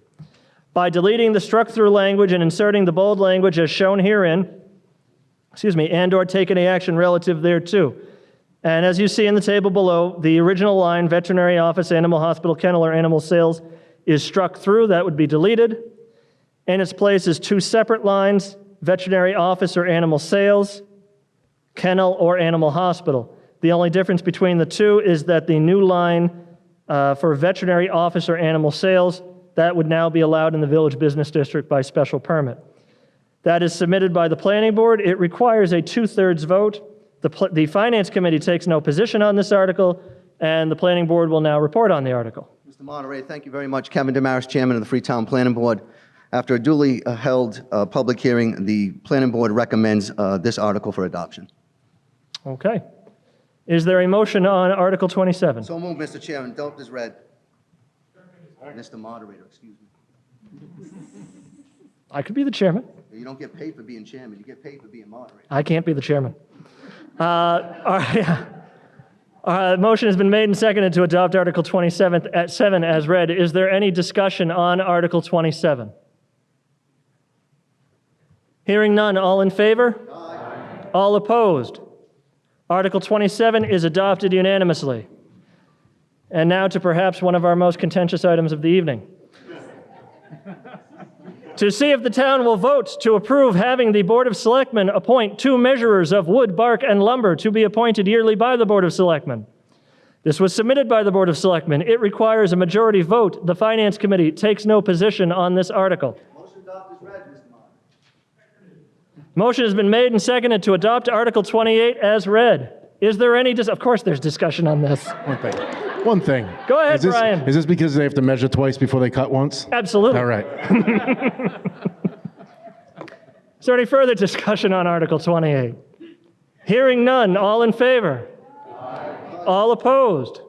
by deleting the struck-through language and inserting the bold language as shown herein, and/or take any action relative thereto. And as you see in the table below, the original line, veterinary office, animal hospital, kennel, or animal sales, is struck through. That would be deleted. In its place is two separate lines, veterinary office or animal sales, kennel or animal hospital. The only difference between the two is that the new line for veterinary office or animal sales, that would now be allowed in the village business district by special permit. That is submitted by the Planning Board. It requires a 2/3 vote. The Finance Committee takes no position on this article, and the Planning Board will now report on the article. Mr. Moderator, thank you very much. Kevin Damaris, Chairman of the Freetown Planning Board. After a duly held public hearing, the Planning Board recommends this article for adoption. Okay. Is there a motion on Article 27? So moved, Mr. Chairman. Dope is read. Mr. Moderator, excuse me. I could be the chairman. You don't get paid for being chairman. You get paid for being moderator. I can't be the chairman. Motion has been made and seconded to adopt Article 27 as read. Is there any discussion on Article 27? Hearing none, all in favor? All opposed? Article 27 is adopted unanimously. And now to perhaps one of our most contentious items of the evening. To see if the town will vote to approve having the Board of Selectmen appoint 2 measurers of wood, bark, and lumber to be appointed yearly by the Board of Selectmen. This was submitted by the Board of Selectmen. It requires a majority vote. The Finance Committee takes no position on this article. Motion has been made and seconded to adopt Article 28 as read. Is there any, of course there's discussion on this. One thing. Go ahead, Brian. Is this because they have to measure twice before they cut once? Absolutely. All right. Is there any further discussion on Article 28? Hearing none, all in favor? All opposed?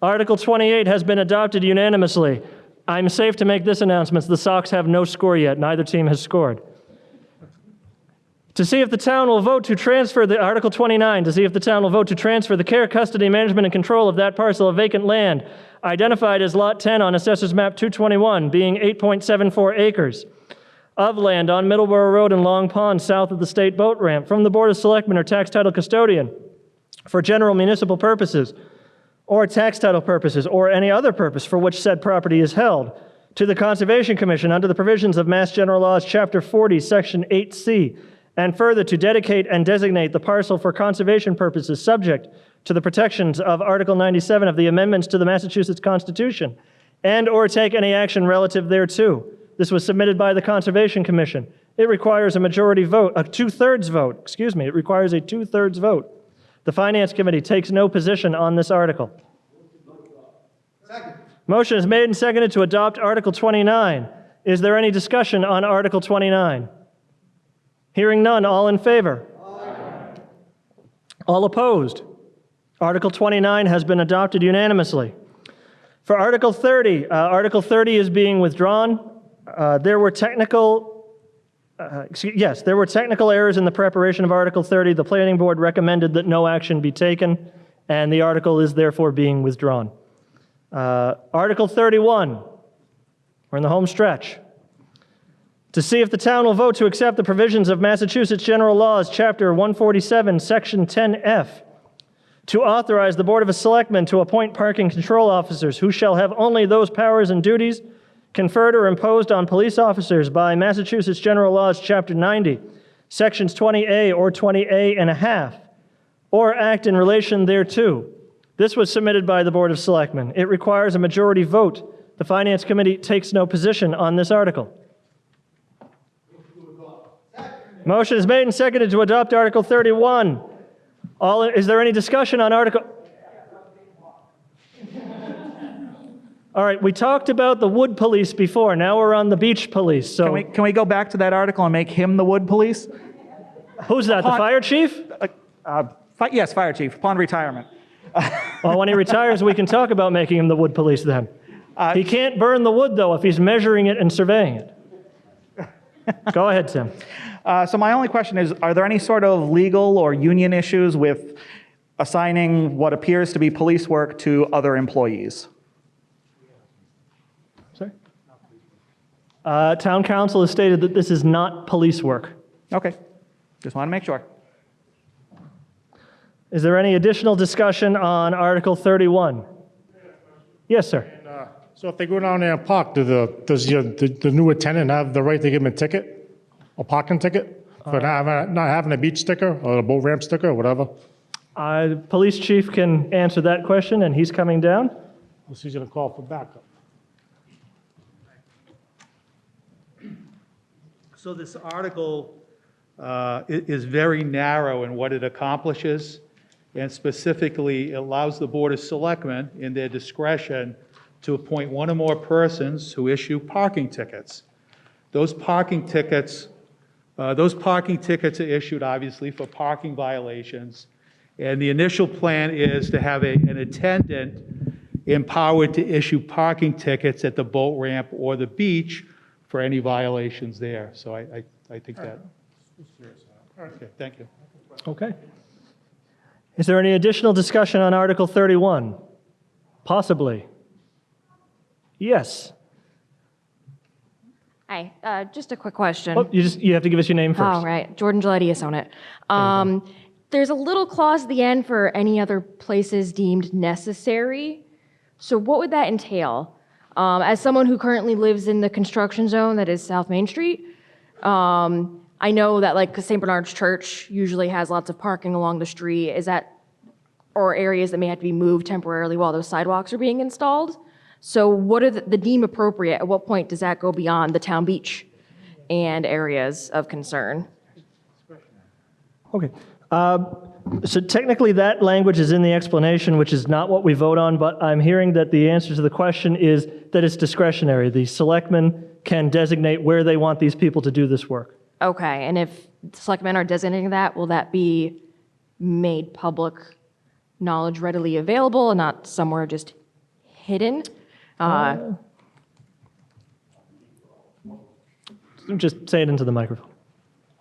Article 28 has been adopted unanimously. I'm safe to make this announcement. The Sox have no score yet. Neither team has scored. To see if the town will vote to transfer the Article 29, to see if the town will vote to transfer the care, custody, management, and control of that parcel of vacant land identified as Lot 10 on Assessors Map 221, being 8.74 acres of land on Middleborough Road and Long Pond south of the state boat ramp from the Board of Selectmen or tax title custodian for general municipal purposes or tax title purposes or any other purpose for which said property is held to the Conservation Commission under the provisions of Mass General Laws, Chapter 40, Section 8C, and further to dedicate and designate the parcel for conservation purposes subject to the protections of Article 97 of the amendments to the Massachusetts Constitution, and or take any action relative thereto. This was submitted by the Conservation Commission. It requires a majority vote, a two-thirds vote, excuse me, it requires a two-thirds vote. The Finance Committee takes no position on this article. Second. Motion is made and seconded to adopt Article 29. Is there any discussion on Article 29? Hearing none, all in favor? Aye. All opposed? Article 29 has been adopted unanimously. For Article 30, Article 30 is being withdrawn. There were technical errors in the preparation of Article 30. The Planning Board recommended that no action be taken, and the article is therefore being withdrawn. Article 31, we're in the home stretch. To see if the town will vote to accept the provisions of Massachusetts General Laws, Chapter 147, Section 10F, to authorize the Board of Selectmen to appoint parking control officers who shall have only those powers and duties conferred or imposed on police officers by Massachusetts General Laws, Chapter 90, Sections 20A or 20A and a half, or act in relation thereto. This was submitted by the Board of Selectmen. It requires a majority vote. The Finance Committee takes no position on this article. Motion is made and seconded to adopt Article 31. Is there any discussion on Article? All right, we talked about the wood police before. Now we're on the beach police. So Can we go back to that article and make him the wood police? Who's that, the fire chief? Yes, fire chief, upon retirement. Well, when he retires, we can talk about making him the wood police then. He can't burn the wood, though, if he's measuring it and surveying it. Go ahead, Tim. So my only question is, are there any sort of legal or union issues with assigning what appears to be police work to other employees? Sorry? Town council has stated that this is not police work. Okay, just want to make sure. Is there any additional discussion on Article 31? Yes, sir. So if they go down there and park, does the new attendant have the right to give them a ticket, a parking ticket, for not having a beach sticker or a boat ramp sticker or whatever? The police chief can answer that question, and he's coming down. He's going to call for backup. So this article is very narrow in what it accomplishes, and specifically it allows the Board of Selectmen, in their discretion, to appoint one or more persons who issue parking tickets. Those parking tickets are issued, obviously, for parking violations, and the initial plan is to have an attendant empowered to issue parking tickets at the boat ramp or the beach for any violations there. So I think that. Okay, thank you. Okay. Is there any additional discussion on Article 31? Possibly. Yes. Hi, just a quick question. Oh, you have to give us your name first. All right, Jordan Giletti, Sonnet. There's a little clause at the end for any other places deemed necessary. So what would that entail? As someone who currently lives in the construction zone that is South Main Street, I know that like St. Bernard's Church usually has lots of parking along the street. Is that, or areas that may have to be moved temporarily while those sidewalks are being installed? So what are the deem appropriate? At what point does that go beyond the town beach and areas of concern? Okay. So technically, that language is in the explanation, which is not what we vote on, but I'm hearing that the answer to the question is that it's discretionary. The selectmen can designate where they want these people to do this work. Okay, and if the selectmen are designating that, will that be made public knowledge readily available and not somewhere just hidden? Just say it into the microphone.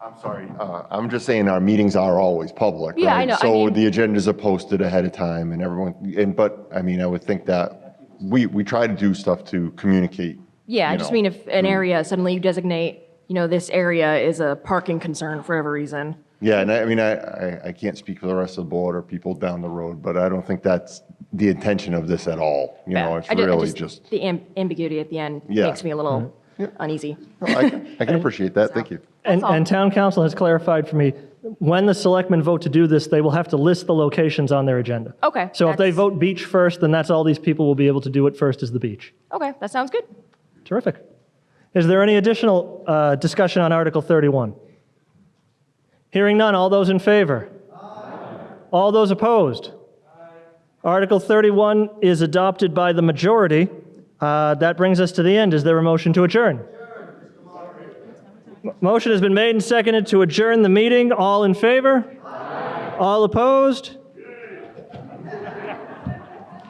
I'm sorry, I'm just saying our meetings are always public, Yeah, right? I know, So I mean- the agendas are posted ahead of time and everyone, but I mean, I would think that we try to do stuff to communicate. Yeah, I you just know. mean if an area, suddenly you designate, this area is a parking concern for whatever reason. Yeah, and I mean, I can't speak for the rest of the board or people down the road, but I don't think that's the intention of this at all. You know, it's really just, The ambiguity at the end Yeah. makes me a little uneasy. I can appreciate that, thank you. And town council has clarified for me, when the selectmen vote to do this, they will have to list the locations on their agenda. Okay. So if they vote beach first, then that's all these people will be able to do it first is the beach. Okay, that sounds good. Terrific. Is there any additional discussion on Article 31? Hearing none, all those in favor? All those opposed? Article 31 is adopted by the majority. That brings us to the end. Is there a motion to adjourn? Motion has been made and seconded to adjourn the meeting. All in favor? All opposed?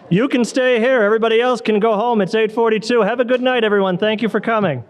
You can stay here. Everybody else can go home. It's 8:42. Have a good night, everyone. Thank you for coming.